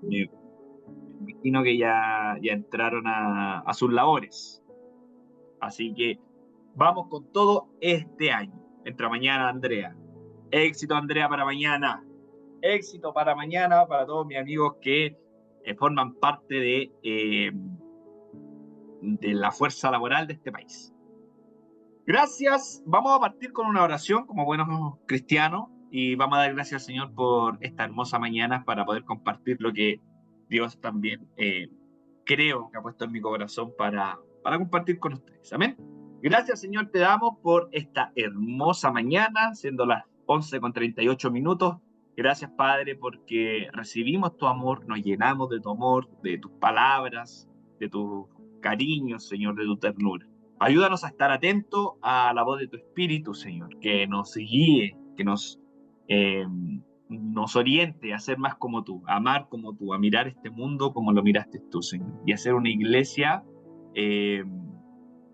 Me imagino que ya entraron a sus labores. Así que vamos con todo este año. Entra mañana, Andrea. Éxito, Andrea, para mañana. Éxito para mañana, para todos mis amigos que forman parte de la fuerza laboral de este país. Gracias. Vamos a partir con una oración como buenos cristianos y vamos a dar gracias al Señor por esta hermosa mañana para poder compartir lo que Dios también creo que ha puesto en mi corazón para compartir con ustedes. Amén. Gracias, Señor, te damos por esta hermosa mañana, siendo las 11:38. Gracias, Padre, porque recibimos tu amor, nos llenamos de tu amor, de tus palabras, de tu cariño, Señor, de tu ternura. Ayúdanos a estar atentos a la voz de tu Espíritu, Señor, que nos guíe, que eh, nos oriente a ser más como tú, a amar como tú, a mirar este mundo como lo miraste tú, Señor, y a ser una iglesia eh,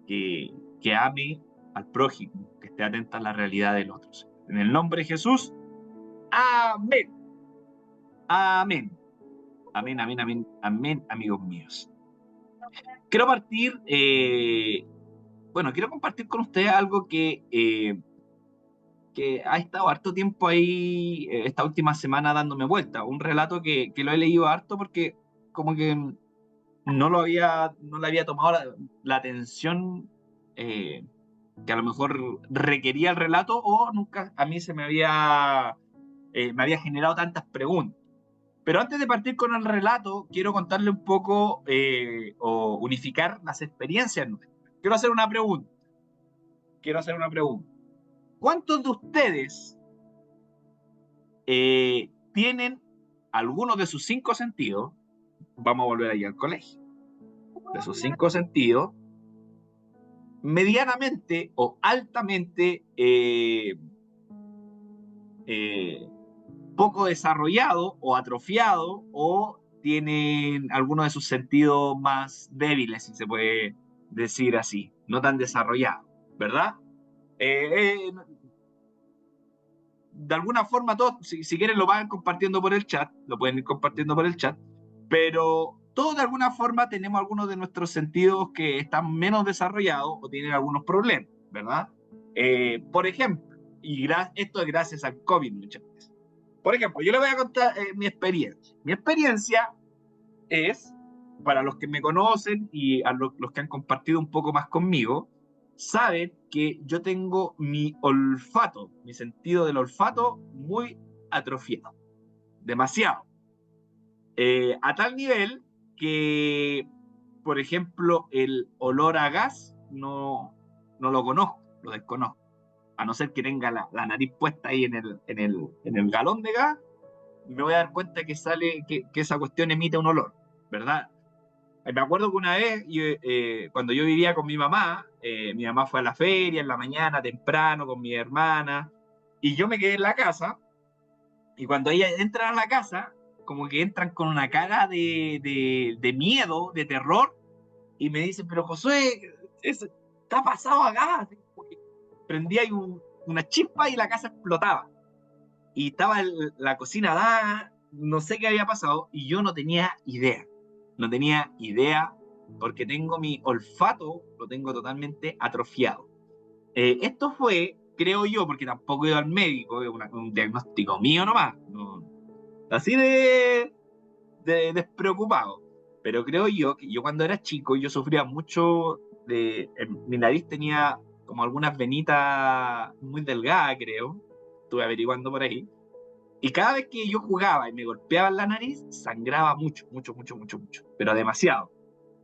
que, que ame al prójimo, que esté atenta a la realidad del otro. Señor. En el nombre de Jesús, amén. Amén. Amén, amén, amén, amén, amigos míos. Quiero partir, quiero compartir con ustedes algo que ha estado harto tiempo ahí, esta última semana dándome vuelta. Un relato que lo he leído harto porque como que no le había tomado la atención que a lo mejor requería el relato o nunca a mí me había generado tantas preguntas. Pero antes de partir con el relato, quiero contarle un poco o unificar las experiencias nuestras. Quiero hacer una pregunta. Quiero hacer una pregunta. ¿Cuántos de ustedes tienen algunos de sus cinco sentidos? Vamos a volver ahí al colegio. De sus cinco sentidos, medianamente o altamente poco desarrollado o atrofiado o tienen algunos de sus sentidos más débiles, si se puede decir así, no tan desarrollados, ¿verdad? De alguna forma, todos, si quieren, lo van compartiendo por el chat, lo pueden ir compartiendo por el chat, pero todos de alguna forma tenemos algunos de nuestros sentidos que están menos desarrollados o tienen algunos problemas, ¿verdad? Por ejemplo, esto es gracias al COVID muchas veces. Por ejemplo, yo les voy a contar mi experiencia. Mi experiencia es, para los que me conocen y a los que han compartido un poco más conmigo, saben que yo tengo mi olfato, mi sentido del olfato muy atrofiado, demasiado. A tal nivel que, por ejemplo, el olor a gas no lo conozco, lo desconozco. A no ser que tenga la nariz puesta ahí en el galón de gas, me voy a dar cuenta que sale, que esa cuestión emite un olor, ¿verdad? Me acuerdo que una vez, cuando yo vivía con mi mamá fue a la feria en la mañana, temprano, con mi hermana, y yo me quedé en la casa, y cuando ellas entran a la casa, como que entran con una cara de miedo, de terror, y me dicen, pero Josué, está pasado acá. Prendía ahí una chispa y la casa explotaba. Y estaba la cocina dada, no sé qué había pasado, y yo no tenía idea. No tenía idea porque tengo mi olfato, lo tengo totalmente atrofiado. Esto fue, creo yo, porque tampoco he ido al médico, es un diagnóstico mío nomás, no, así de despreocupado. Pero creo yo que yo cuando era chico, yo sufría mucho mi nariz tenía como algunas venitas muy delgadas, creo, estuve averiguando por ahí, y cada vez que yo jugaba y me golpeaba en la nariz, sangraba mucho, mucho, mucho, mucho, mucho, pero demasiado.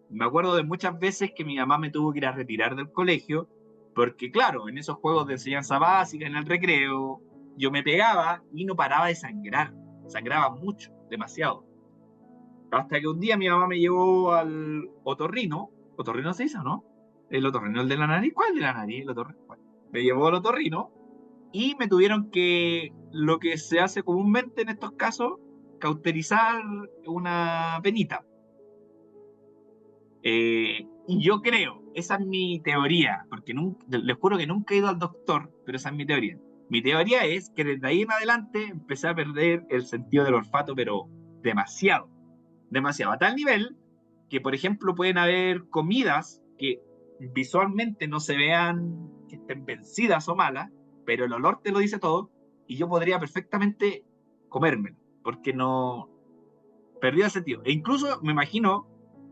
Me acuerdo de muchas veces que mi mamá me tuvo que ir a retirar del colegio, porque claro, en esos juegos de enseñanza básica, en el recreo, yo me pegaba y no paraba de sangrar. Sangraba mucho, demasiado. Hasta que un día mi mamá me llevó al otorrino. ¿Otorrino se dice, no? El otorrino, el de la nariz. ¿Cuál de la nariz? El otorrino. Bueno, me llevó al otorrino y me tuvieron que, lo que se hace comúnmente en estos casos, cauterizar una venita. Y yo creo, esa es mi teoría, porque les juro que nunca he ido al doctor, pero esa es mi teoría. Mi teoría es que desde ahí en adelante empecé a perder el sentido del olfato, pero demasiado, demasiado, a tal nivel que, por ejemplo, pueden haber comidas que visualmente no se vean que estén vencidas o malas, pero el olor te lo dice todo, y yo podría perfectamente comérmelo, porque no perdió el sentido. E incluso me imagino,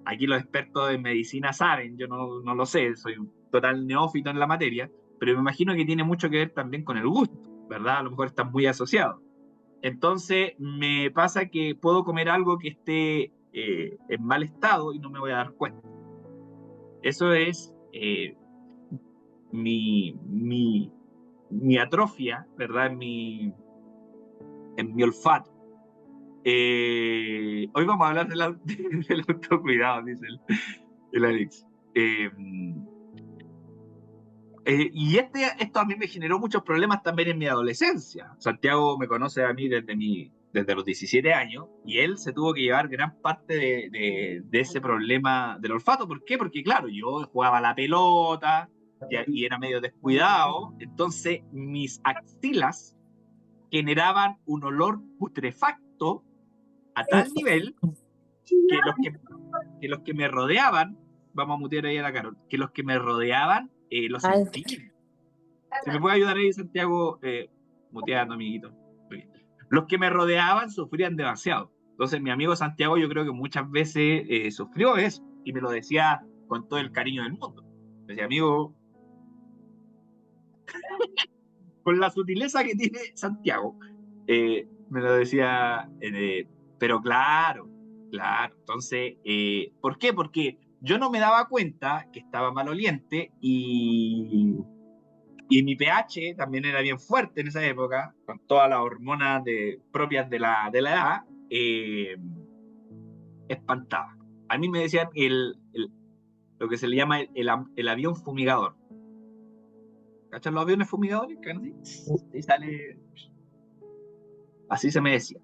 aquí los expertos en medicina saben, yo no lo sé, soy un total neófito en la materia, pero me imagino que tiene mucho que ver también con el gusto, ¿verdad? A lo mejor están muy asociados. Entonces me pasa que puedo comer algo que esté en mal estado y no me voy a dar cuenta. Eso es mi, mi, mi atrofia, ¿verdad? En mi olfato. Hoy vamos a hablar del autocuidado, dice el Alex. Eh, y esto a mí me generó muchos problemas también en mi adolescencia. Santiago me conoce a mí desde los 17 años y él se tuvo que llevar gran parte de ese problema del olfato. ¿Por qué? Porque claro, yo jugaba a la pelota y era medio descuidado, entonces mis axilas generaban un olor putrefacto a tal nivel que los que me rodeaban, vamos a mutear ahí a la Carol, que los que me rodeaban lo Ay, sentían. Si me puede ayudar ahí, Santiago, muteando, amiguito. Los que me rodeaban sufrían demasiado. Entonces, mi amigo Santiago, yo creo que muchas veces sufrió eso y me lo decía con todo el cariño del mundo. Me decía, amigo, con la sutileza que tiene Santiago, me lo decía, pero claro, claro. Entonces, ¿por qué? Porque yo no me daba cuenta que estaba maloliente y mi pH también era bien fuerte en esa época, con todas las hormonas propias de la edad, espantaba. A mí me decían lo que se le llama el avión fumigador. ¿Cachan los aviones fumigadores? Que así, y sale, así se me decía.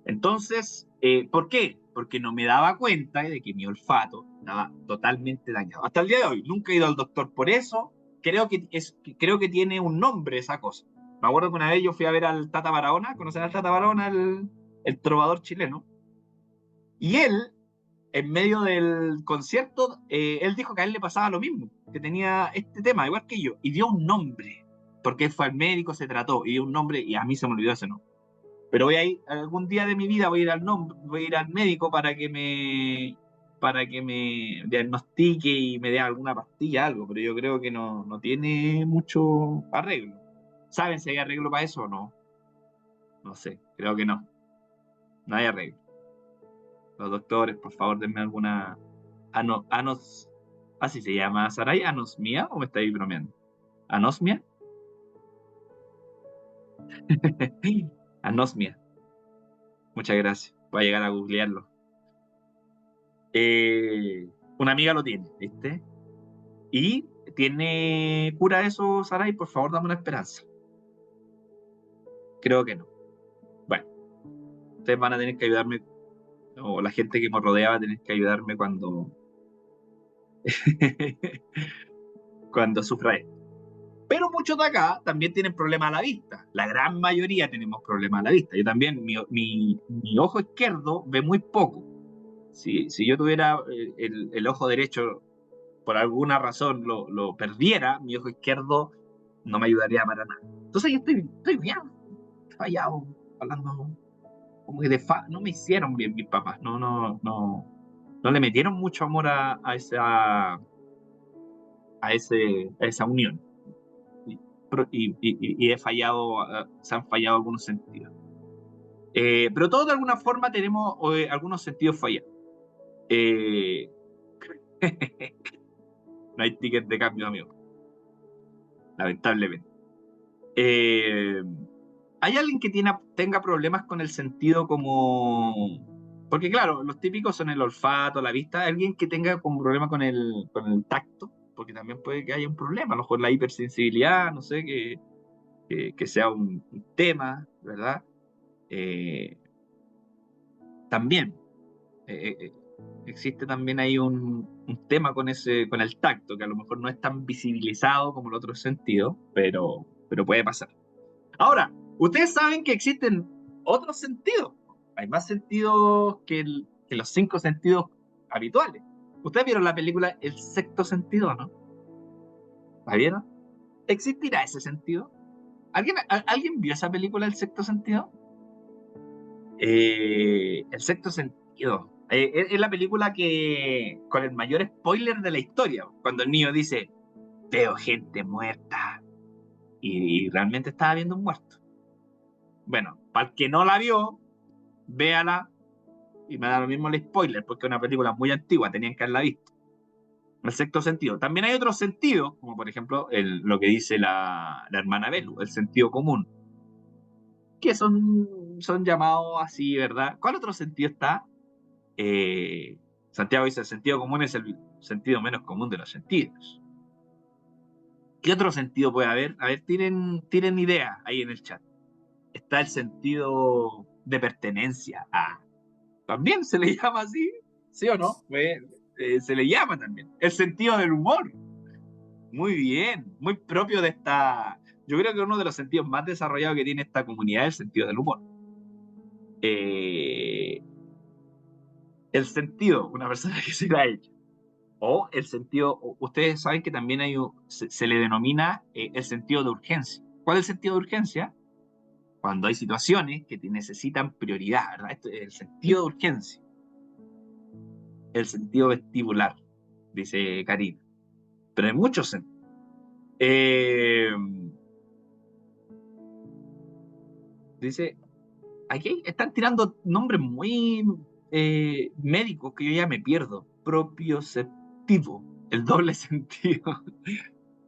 Entonces, ¿por qué? Porque no me daba cuenta de que mi olfato estaba totalmente dañado. Hasta el día de hoy, nunca he ido al doctor por eso. Creo que tiene un nombre esa cosa. Me acuerdo que una vez yo fui a ver al Tata Barahona, ¿conocen al Tata Barahona, el trovador chileno? Y él, en medio del concierto, él dijo que a él le pasaba lo mismo, que tenía este tema, igual que yo, y dio un nombre, porque él fue al médico, se trató, y dio un nombre, y a mí se me olvidó ese nombre. Pero voy a ir, algún día de mi vida voy a ir al médico para que me diagnostique y me dé alguna pastilla, algo, pero yo creo que no tiene mucho arreglo. ¿Saben si hay arreglo para eso o no? No sé, creo que no. No hay arreglo. Los doctores, por favor, denme alguna así se llama, Saray, anosmia, o me estáis bromeando. ¿Anosmia? Anosmia. Muchas gracias. Voy a llegar a googlearlo. Una amiga lo tiene, ¿viste? Y tiene cura eso, Saray, por favor, dame una esperanza. Creo que no. Bueno, ustedes van a tener que ayudarme, o la gente que me rodea va a tener que ayudarme cuando sufra esto. Pero muchos de acá también tienen problemas a la vista. La gran mayoría tenemos problemas a la vista. Yo también, mi ojo izquierdo ve muy poco. Si yo tuviera el ojo derecho, por alguna razón lo perdiera, mi ojo izquierdo no me ayudaría para nada. Entonces yo estoy bien fallado, hablando como que no me hicieron bien mis papás, no le metieron mucho amor a esa unión. Y he fallado, se han fallado algunos sentidos. Pero todos de alguna forma tenemos algunos sentidos fallados. Eh, no hay ticket de cambio, amigo, lamentablemente. Eh, ¿Hay alguien que tenga problemas con el sentido como... Porque claro, los típicos son el olfato, la vista. ¿Alguien que tenga como problema con el tacto? Porque también puede que haya un problema, a lo mejor la hipersensibilidad, no sé, que sea un tema, ¿verdad? Eh, también existe también ahí un tema con el tacto, que a lo mejor no es tan visibilizado como el otro sentido, pero puede pasar. Ahora, ustedes saben que existen otros sentidos. Hay más sentidos que los 5 sentidos habituales. ¿Ustedes vieron la película El Sexto Sentido, no? ¿La vieron? ¿Existirá ese sentido? ¿Alguien vio esa película El Sexto Sentido? El Sexto Sentido. Es la película que con el mayor spoiler de la historia, cuando el niño dice, veo gente muerta, y realmente estaba viendo un muerto. Bueno, para el que no la vio, véala, y me da lo mismo el spoiler, porque es una película muy antigua, tenían que haberla visto. El sexto sentido. También hay otros sentidos, como por ejemplo lo que dice la hermana Belu, el sentido común, que son llamados así, ¿verdad? ¿Cuál otro sentido está? Santiago dice, el sentido común es el sentido menos común de los sentidos. ¿Qué otro sentido puede haber? A ver, tiren ideas ahí en el chat. Está el sentido de pertenencia. También se le llama así, ¿sí o no? Se le llama también. El sentido del humor. Muy bien, muy propio de esta. Yo creo que uno de los sentidos más desarrollados que tiene esta comunidad es el sentido del humor. Eh, el sentido, una persona que se la ha hecho. O el sentido, ustedes saben que también se le denomina el sentido de urgencia. ¿Cuál es el sentido de urgencia? Cuando hay situaciones que te necesitan prioridad, ¿verdad? Esto es el sentido de urgencia. El sentido vestibular, dice Karina. Pero hay muchos sentidos. Dice, aquí están tirando nombres muy médicos que yo ya me pierdo. Propioceptivo, el doble sentido.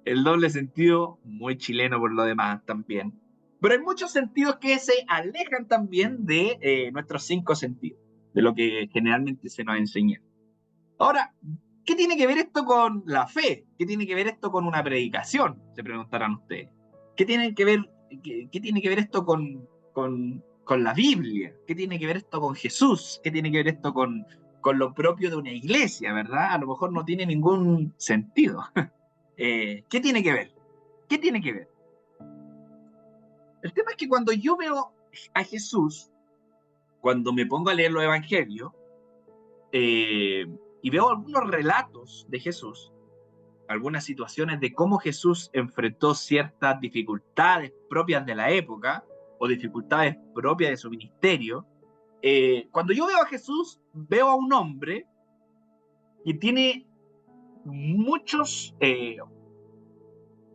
El doble sentido, muy chileno por lo demás también. Pero hay muchos sentidos que se alejan también de nuestros 5 sentidos, de lo que generalmente se nos enseña. Ahora, ¿qué tiene que ver esto con la fe? ¿Qué tiene que ver esto con una predicación? Se preguntarán ustedes. ¿Qué tiene que ver esto con la Biblia? ¿Qué tiene que ver esto con Jesús? ¿Qué tiene que ver esto con lo propio de una iglesia, verdad? A lo mejor no tiene ningún sentido. ¿Qué tiene que ver? ¿Qué tiene que ver? El tema es que cuando yo veo a Jesús, cuando me pongo a leer los evangelios, eh, y veo algunos relatos de Jesús, algunas situaciones de cómo Jesús enfrentó ciertas dificultades propias de la época o dificultades propias de su ministerio, cuando yo veo a Jesús, veo a un hombre que muchos,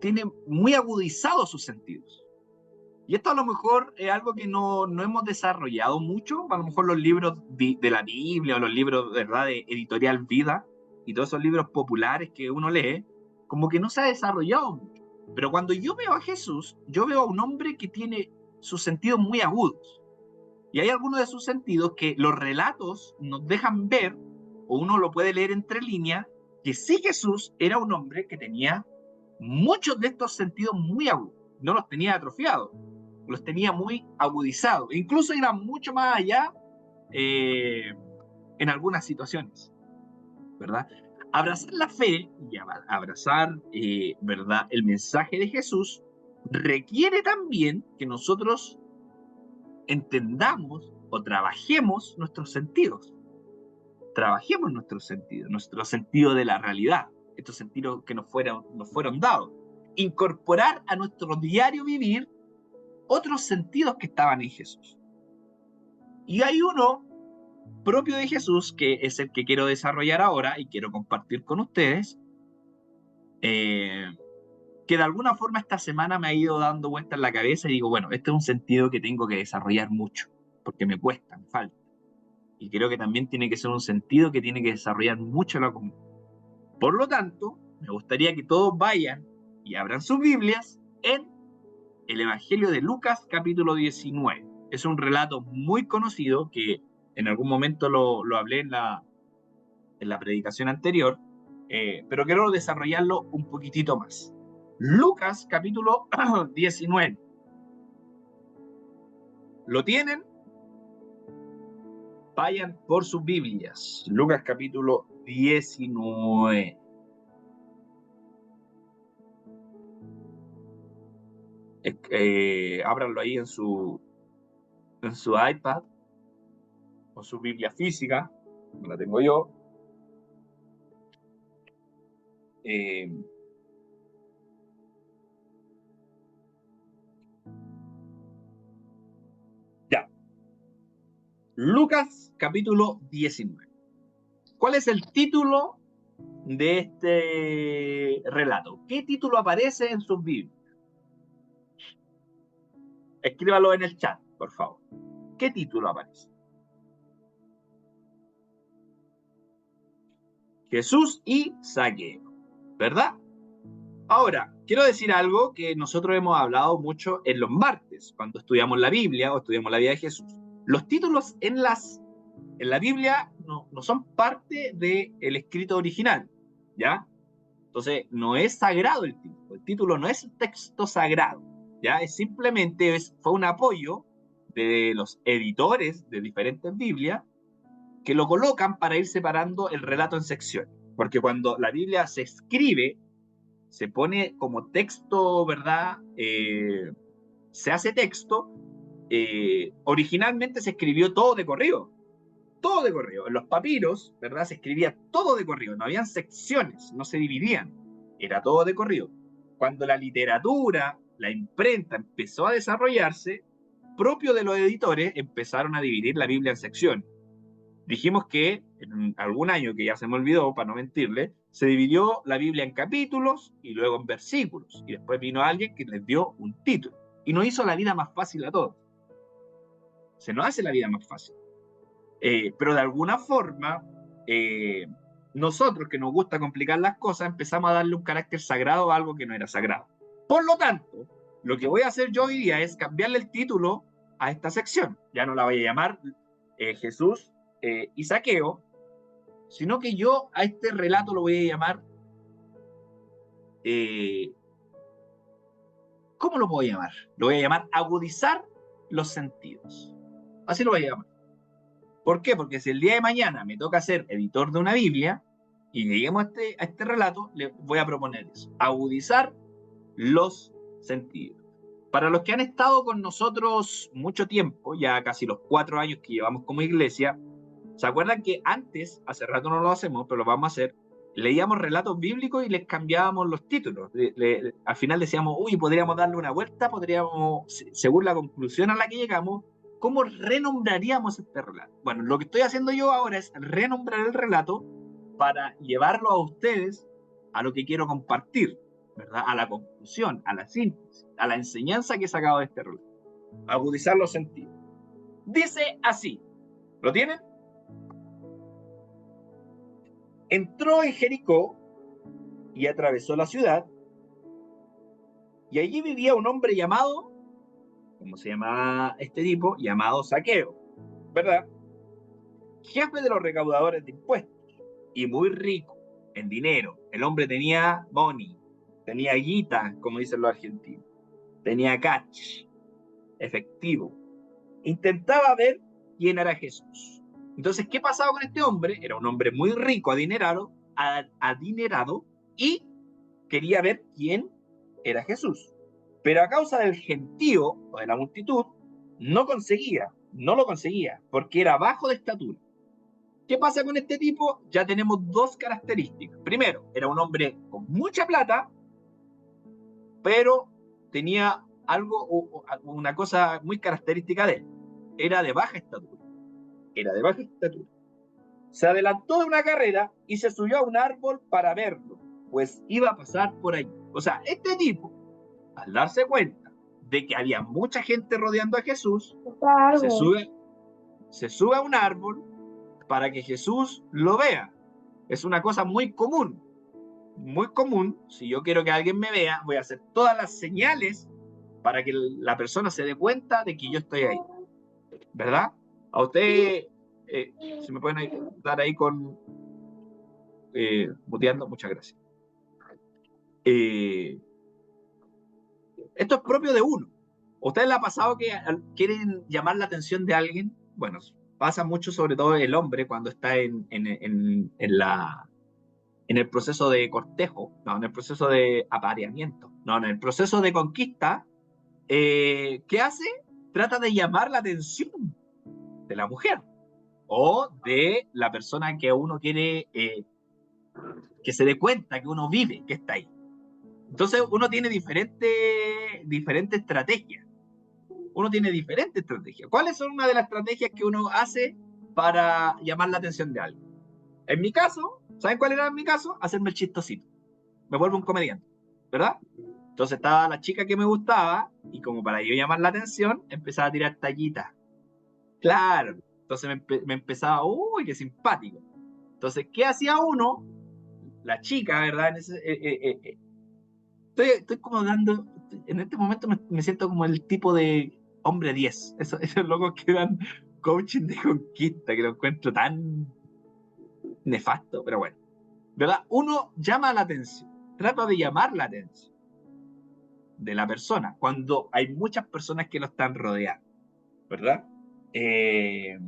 tiene muy agudizados sus sentidos. Y esto a lo mejor es algo que no hemos desarrollado mucho. A lo mejor los libros de la Biblia o los libros, ¿verdad?, de Editorial Vida y todos esos libros populares que uno lee, como que no se ha desarrollado mucho. Pero cuando yo veo a Jesús, yo veo a un hombre que tiene sus sentidos muy agudos. Y hay algunos de sus sentidos que los relatos nos dejan ver, o uno lo puede leer entre líneas, que sí Jesús era un hombre que tenía muchos de estos sentidos muy agudos. No los tenía atrofiados, los tenía muy agudizados. E incluso iban mucho más allá en algunas situaciones, ¿verdad? Abrazar la fe y abrazar, ¿verdad?, el mensaje de Jesús requiere también que nosotros entendamos o trabajemos nuestros sentidos. Trabajemos nuestro sentido de la realidad, estos sentidos que nos fueron dados. Incorporar a nuestro diario vivir otros sentidos que estaban en Jesús. Y hay uno propio de Jesús, que es el que quiero desarrollar ahora y quiero compartir con ustedes, que de alguna forma esta semana me ha ido dando vueltas en la cabeza y digo, bueno, este es un sentido que tengo que desarrollar mucho, porque me cuesta, me falta. Y creo que también tiene que ser un sentido que tiene que desarrollar mucho la comunidad. Por lo tanto, me gustaría que todos vayan y abran sus Biblias en el Evangelio de Lucas, capítulo 19. Es un relato muy conocido que en algún momento lo hablé en la predicación anterior, pero quiero desarrollarlo un poquitito más. Lucas, capítulo 19. ¿Lo tienen? Vayan por sus Biblias. Lucas, capítulo 19. Ábranlo ahí en su iPad o su Biblia física, como la tengo yo. Ya. Lucas capítulo 19. ¿Cuál es el título de este relato? ¿Qué título aparece en sus Biblias? Escríbalo en el chat, por favor. ¿Qué título aparece? Jesús y Zaqueo, ¿verdad? Ahora, quiero decir algo que nosotros hemos hablado mucho en los martes, cuando estudiamos la Biblia o estudiamos la vida de Jesús. Los títulos en la Biblia no son parte del escrito original, ¿ya? Entonces, no es sagrado el título no es un texto sagrado, ¿ya? Es simplemente, fue un apoyo de los editores de diferentes Biblias que lo colocan para ir separando el relato en secciones. Porque cuando la Biblia se escribe, se pone como texto, ¿verdad? Se hace texto, originalmente se escribió todo de corrido. Todo de corrido. En los papiros, ¿verdad? Se escribía todo de corrido. No habían secciones, no se dividían. Era todo de corrido. Cuando la literatura, la imprenta empezó a desarrollarse, propio de los editores empezaron a dividir la Biblia en secciones. Dijimos que en algún año que ya se me olvidó, para no mentirle, se dividió la Biblia en capítulos y luego en versículos. Y después vino alguien que les dio un título. Y nos hizo la vida más fácil a todos. Se nos hace la vida más fácil. Pero de alguna forma, nosotros que nos gusta complicar las cosas, empezamos a darle un carácter sagrado a algo que no era sagrado. Por lo tanto, lo que voy a hacer yo hoy día es cambiarle el título a esta sección. Ya no la voy a llamar Jesús y Zaqueo, sino que yo a este relato lo voy a llamar, ¿cómo lo puedo llamar? Lo voy a llamar agudizar los sentidos. Así lo voy a llamar. ¿Por qué? Porque si el día de mañana me toca ser editor de una Biblia y lleguemos a este relato, le voy a proponer eso, agudizar los sentidos. Para los que han estado con nosotros mucho tiempo, ya casi los 4 años que llevamos como iglesia, ¿se acuerdan que antes, hace rato no lo hacemos, pero lo vamos a hacer, leíamos relatos bíblicos y les cambiábamos los títulos? Al final decíamos, uy, podríamos darle una vuelta, según la conclusión a la que llegamos, ¿cómo renombraríamos este relato? Bueno, lo que estoy haciendo yo ahora es renombrar el relato para llevarlo a ustedes a lo que quiero compartir, ¿verdad? A la conclusión, a la síntesis, a la enseñanza que he sacado de este relato. Agudizar los sentidos. Dice así, ¿lo tienen? Entró en Jericó y atravesó la ciudad, y allí vivía un hombre llamado, ¿cómo se llamaba este tipo? Llamado Zaqueo, ¿verdad? Jefe de los recaudadores de impuestos y muy rico en dinero. El hombre tenía money, tenía guita, como dicen los argentinos, tenía catch, efectivo. Intentaba ver quién era Jesús. Entonces, ¿qué pasaba con este hombre? Era un hombre muy rico, adinerado, y quería ver quién era Jesús. Pero a causa del gentío o de la multitud, no lo conseguía, porque era bajo de estatura. ¿Qué pasa con este tipo? Ya tenemos dos características. Primero, era un hombre con mucha plata, pero tenía una cosa muy característica de él. Era de baja estatura. Se adelantó de una carrera y se subió a un árbol para verlo, pues iba a pasar por allí. O sea, este tipo, al darse cuenta de que había mucha gente rodeando a Jesús, se sube a un árbol para que Jesús lo vea. Es una cosa muy común. Muy común. Si yo quiero que alguien me vea, voy a hacer todas las señales para que la persona se dé cuenta de que yo estoy ahí. ¿Verdad? A usted, si me pueden ayudar ahí con muteando, muchas gracias. Esto es propio de uno. ¿A ustedes les ha pasado que quieren llamar la atención de alguien? Bueno, pasa mucho, sobre todo el hombre, cuando está en el proceso de cortejo, no, en el proceso de apareamiento, no, en el proceso de conquista. ¿Qué hace? Trata de llamar la atención de la mujer. o de la persona que uno quiere que se dé cuenta que uno vive, que está ahí. Entonces uno tiene diferentes estrategias. Uno tiene diferentes estrategias. ¿Cuáles son una de las estrategias que uno hace para llamar la atención de algo? En mi caso, ¿saben cuál era en mi caso? Hacerme el chistosito. Me vuelvo un comediante, ¿verdad? Entonces estaba la chica que me gustaba y como para yo llamar la atención, empezaba a tirar tallitas. Claro. Entonces me empezaba, uy, qué simpático. Entonces, ¿qué hacía uno? La chica, ¿verdad? Estoy como dando, en este momento me siento como el tipo de hombre 10, esos locos que dan coaching de conquista, que lo encuentro tan nefasto, pero bueno, ¿verdad? Uno llama la atención, trata de llamar la atención de la persona cuando hay muchas personas que lo están rodeando, ¿verdad? Eh,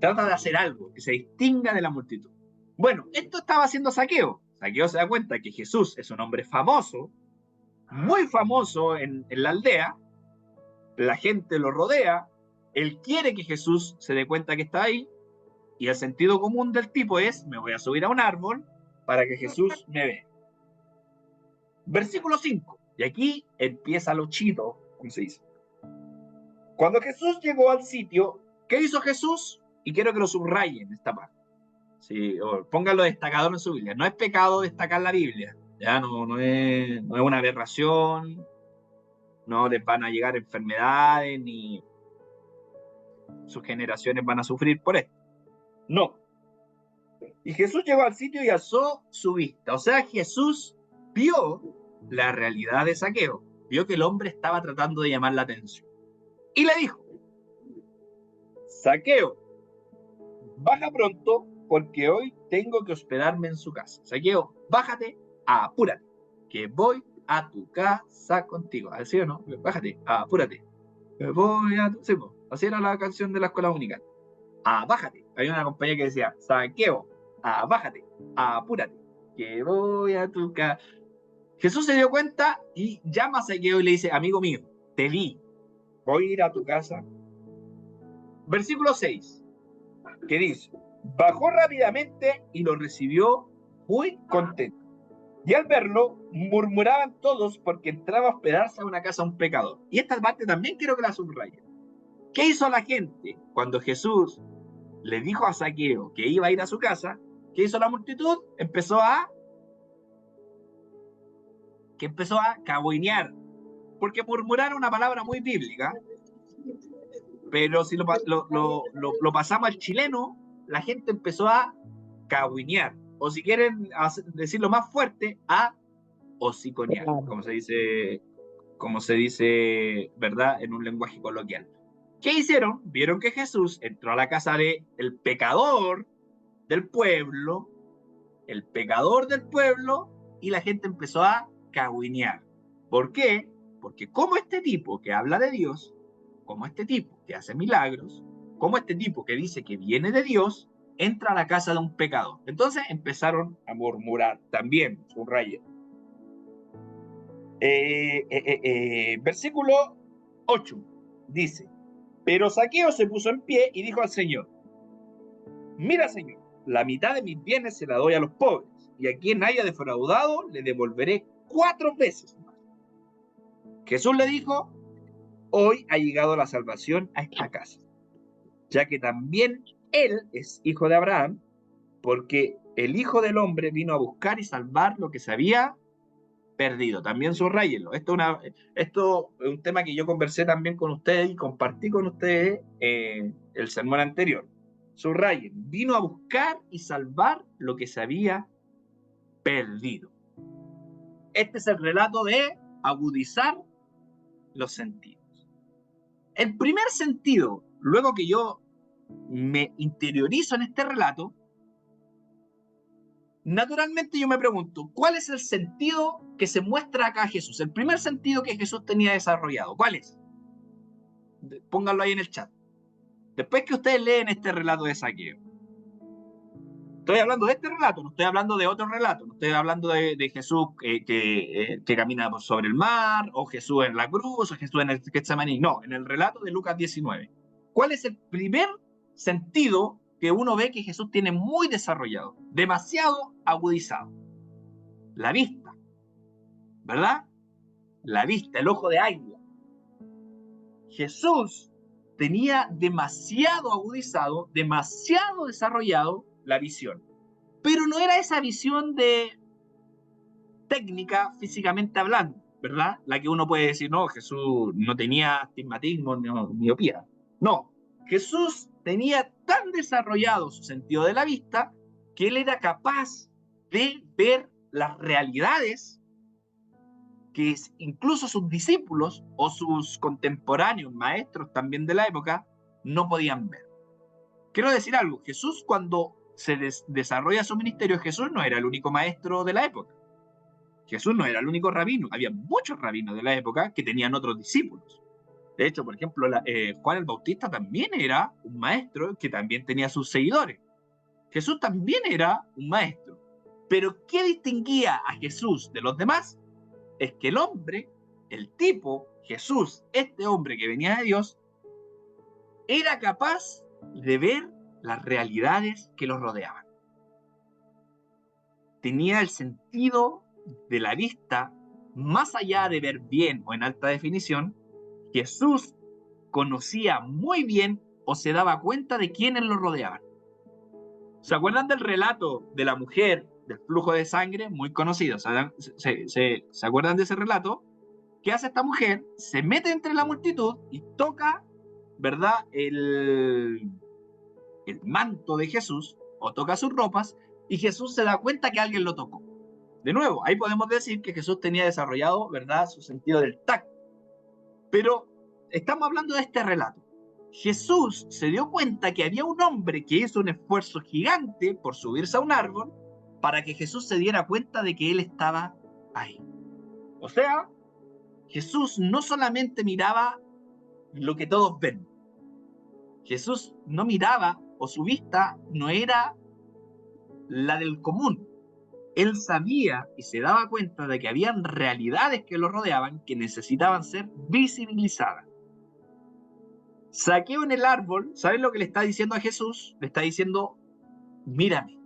Trata de hacer algo que se distinga de la multitud. Bueno, esto estaba haciendo Saqueo. Saqueo se da cuenta que Jesús es un hombre famoso, muy famoso en la aldea, la gente lo rodea, él quiere que Jesús se dé cuenta que está ahí, y el sentido común del tipo es, me voy a subir a un árbol para que Jesús me vea. Versículo 5, y aquí empieza lo chido, como se dice. Cuando Jesús llegó al sitio, ¿qué hizo Jesús? Y quiero que lo subrayen esta parte. Sí, o pónganlo destacador en su Biblia. No es pecado destacar la Biblia, ya no es una aberración, no les van a llegar enfermedades ni sus generaciones van a sufrir por esto. No. Y Jesús llegó al sitio y alzó su vista. O sea, Jesús vio la realidad de Saqueo. Vio que el hombre estaba tratando de llamar la atención. Y le dijo, Saqueo, baja pronto porque hoy tengo que hospedarme en su casa. Saqueo, bájate, apúrate, que voy a tu casa contigo. ¿Así o no? Bájate, apúrate. Que voy a tu... Sí, pues, así era la canción de la escuela dominical. Bájate. Hay una compañía que decía, Saqueo, bájate, apúrate, que voy a tu casa. Jesús se dio cuenta y llama a Saqueo y le dice, amigo mío, te vi, voy a ir a tu casa. Versículo 6, que dice, bajó rápidamente y lo recibió muy contento. Y al verlo, murmuraban todos porque entraba a hospedarse a una casa de un pecador. Y esta parte también quiero que la subrayen. ¿Qué hizo la gente cuando Jesús le dijo a Saqueo que iba a ir a su casa? ¿Qué hizo la multitud? Empezó a cagüinear, porque murmurar es una palabra muy bíblica, pero si lo pasamos al chileno, la gente empezó a cagüinear, o si quieren decirlo más fuerte, a hociconear, como se dice, ¿verdad?, en un lenguaje coloquial. ¿Qué hicieron? Vieron que Jesús entró a la casa de el pecador del pueblo, y la gente empezó a cagüinear. ¿Por qué? Porque como este tipo que habla de Dios, como este tipo que hace milagros, como este tipo que dice que viene de Dios, entra a la casa de un pecador. Entonces empezaron a murmurar también, subrayo. Versículo 8 dice, pero Saqueo se puso en pie y dijo al Señor, mira, Señor, la mitad de mis bienes se la doy a los pobres, y a quien haya defraudado le devolveré 4 veces más. Jesús le dijo, hoy ha llegado la salvación a esta casa, ya que también él es hijo de Abraham, porque el Hijo del Hombre vino a buscar y salvar lo que se había perdido. También subrayenlo. Esto es un tema que yo conversé también con ustedes y compartí con ustedes el sermón anterior. Subrayen, vino a buscar y salvar lo que se había perdido. Este es el relato de agudizar los sentidos. El primer sentido, luego que yo me interiorizo en este relato, naturalmente yo me pregunto, ¿cuál es el sentido que se muestra acá a Jesús? El primer sentido que Jesús tenía desarrollado, ¿cuál es? Pónganlo ahí en el chat. Después que ustedes leen este relato de Saqueo. Estoy hablando de este relato, no estoy hablando de otro relato, no estoy hablando de Jesús que camina sobre el mar, o Jesús en la cruz, o Jesús en el Getsemaní. No, en el relato de Lucas 19. ¿Cuál es el primer sentido que uno ve que Jesús tiene muy desarrollado, demasiado agudizado. La vista, ¿verdad? La vista, el ojo de águila. Jesús tenía demasiado agudizado, demasiado desarrollado la visión. Pero no era esa visión de técnica físicamente hablando, ¿verdad? La que uno puede decir, no, Jesús no tenía astigmatismo ni miopía. No, Jesús tenía tan desarrollado su sentido de la vista que él era capaz de ver las realidades que incluso sus discípulos o sus contemporáneos, maestros también de la época, no podían ver. Quiero decir algo, Jesús cuando se desarrolla su ministerio, Jesús no era el único maestro de la época. Jesús no era el único rabino, había muchos rabinos de la época que tenían otros discípulos. De hecho, por ejemplo, Juan el Bautista también era un maestro que también tenía sus seguidores. Jesús también era un maestro. Pero ¿qué distinguía a Jesús de los demás? Es que el hombre, el tipo, Jesús, este hombre que venía de Dios, era capaz de ver las realidades que los rodeaban. Tenía el sentido de la vista, más allá de ver bien o en alta definición. Jesús conocía muy bien o se daba cuenta de quiénes lo rodeaban. ¿Se acuerdan del relato de la mujer del flujo de sangre? Muy conocido. ¿Se acuerdan de ese relato? ¿Qué hace esta mujer? Se mete entre la multitud y toca, ¿verdad?, el manto de Jesús, o toca sus ropas, y Jesús se da cuenta que alguien lo tocó. De nuevo, ahí podemos decir que Jesús tenía desarrollado, ¿verdad?, su sentido del tacto. Pero estamos hablando de este relato. Jesús se dio cuenta que había un hombre que hizo un esfuerzo gigante por subirse a un árbol para que Jesús se diera cuenta de que él estaba ahí. O sea, Jesús no solamente miraba lo que todos ven. Jesús no miraba, o su vista no era la del común. Él sabía y se daba cuenta de que habían realidades que lo rodeaban que necesitaban ser visibilizadas. Zaqueo en el árbol, ¿sabes lo que le está diciendo a Jesús? Le está diciendo, mírame,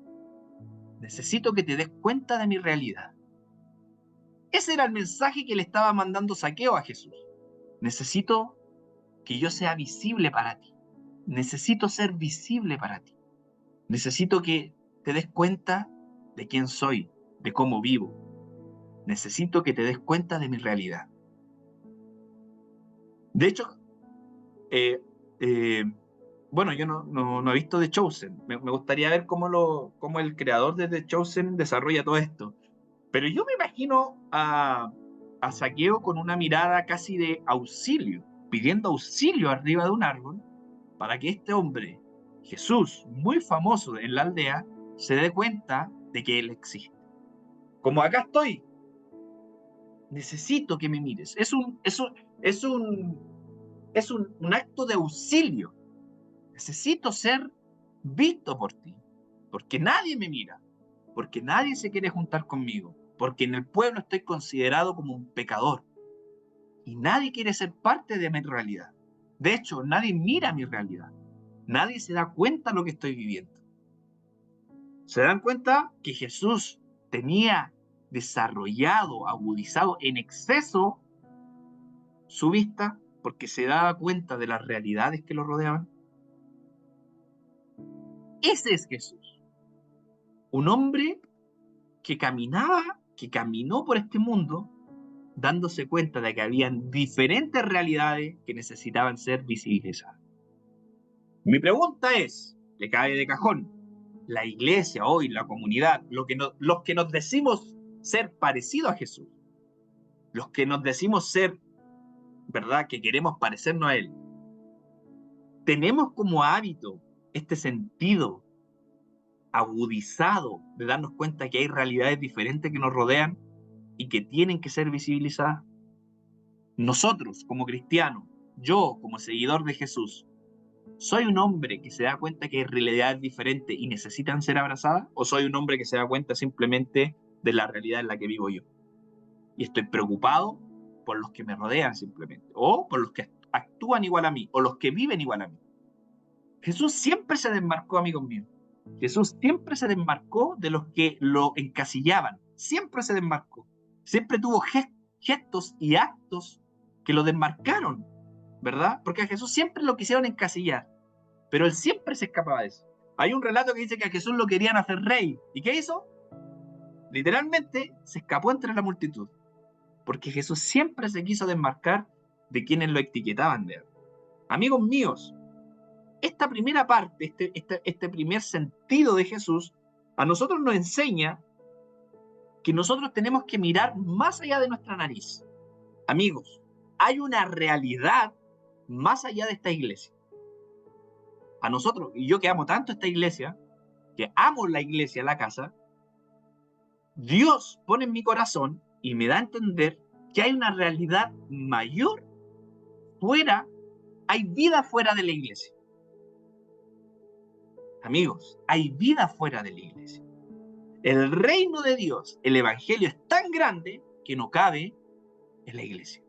necesito que te des cuenta de mi realidad. Ese era el mensaje que le estaba mandando Zaqueo a Jesús. Necesito que yo sea visible para ti. Necesito ser visible para ti. Necesito que te des cuenta de quién soy, de cómo vivo. Necesito que te des cuenta de mi realidad. De hecho, bueno, yo no he visto The Chosen. Me gustaría ver cómo el creador de The Chosen desarrolla todo esto. Pero yo me imagino a Zaqueo con una mirada casi de auxilio, pidiendo auxilio arriba de un árbol para que este hombre, Jesús, muy famoso en la aldea, se dé cuenta de que él existe. Como acá estoy, necesito que me mires. Es un acto de auxilio. Necesito ser visto por ti, porque nadie me mira, porque nadie se quiere juntar conmigo, porque en el pueblo estoy considerado como un pecador y nadie quiere ser parte de mi realidad. De hecho, nadie mira mi realidad. Nadie se da cuenta de lo que estoy viviendo. ¿Se dan cuenta que Jesús tenía desarrollado, agudizado en exceso su vista porque se daba cuenta de las realidades que lo rodeaban? Ese es Jesús. Un hombre que caminó por este mundo dándose cuenta de que habían diferentes realidades que necesitaban ser visibilizadas. Mi pregunta es, le cae de cajón, la iglesia hoy, la comunidad, los que nos decimos ser parecidos a Jesús, los que nos decimos ser, ¿verdad?, que queremos parecernos a Él, ¿tenemos como hábito este sentido agudizado de darnos cuenta que hay realidades diferentes que nos rodean y que tienen que ser visibilizadas? Nosotros, como cristianos, yo, como seguidor de Jesús, ¿soy un hombre que se da cuenta que hay realidades diferentes y necesitan ser abrazadas? ¿O soy un hombre que se da cuenta simplemente de la realidad en la que vivo yo? Y estoy preocupado por los que me rodean simplemente, o por los que actúan igual a mí, o los que viven igual a mí. Jesús siempre se desmarcó, amigos míos. Jesús siempre se desmarcó de los que lo encasillaban. Siempre se desmarcó. Siempre tuvo gestos y actos que lo desmarcaron, ¿verdad? Porque a Jesús siempre lo quisieron encasillar, pero él siempre se escapaba de eso. Hay un relato que dice que a Jesús lo querían hacer rey. ¿Y qué hizo? Literalmente se escapó entre la multitud, porque Jesús siempre se quiso desmarcar de quienes lo etiquetaban de él. Amigos míos, esta primera parte, este primer sentido de Jesús, a nosotros nos enseña que nosotros tenemos que mirar más allá de nuestra nariz. Amigos, hay una realidad más allá de esta iglesia. A nosotros, y yo que amo tanto esta iglesia, que amo la iglesia, la casa, Dios pone en mi corazón y me da a entender que hay una realidad mayor fuera, hay vida fuera de la iglesia. Amigos, hay vida fuera de la iglesia. El reino de Dios, el evangelio es tan grande que no cabe en la iglesia.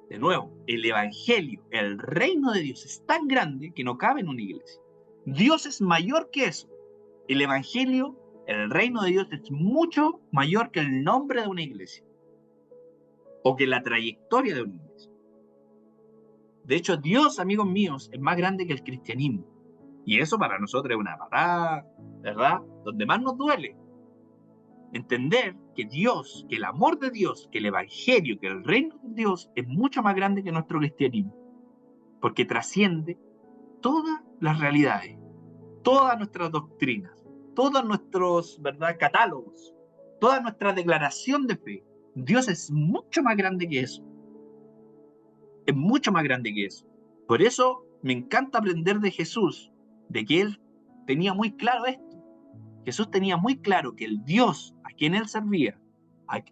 De nuevo, el evangelio, el reino de Dios es tan grande que no cabe en una iglesia. Dios es mayor que eso. El evangelio, el reino de Dios es mucho mayor que el nombre de una iglesia o que la trayectoria de una iglesia. De hecho, Dios, amigos míos, es más grande que el cristianismo. Y eso para nosotros es una patada, ¿verdad? Donde más nos duele. Entender que Dios, que el amor de Dios, que el evangelio, que el reino de Dios es mucho más grande que nuestro cristianismo. Porque trasciende todas las realidades, todas nuestras doctrinas, todos nuestros, ¿verdad?, catálogos, toda nuestra declaración de fe. Dios es mucho más grande que eso. Es mucho más grande que eso. Por eso me encanta aprender de Jesús, de que él tenía muy claro esto. Jesús tenía muy claro que el Dios a quien él servía,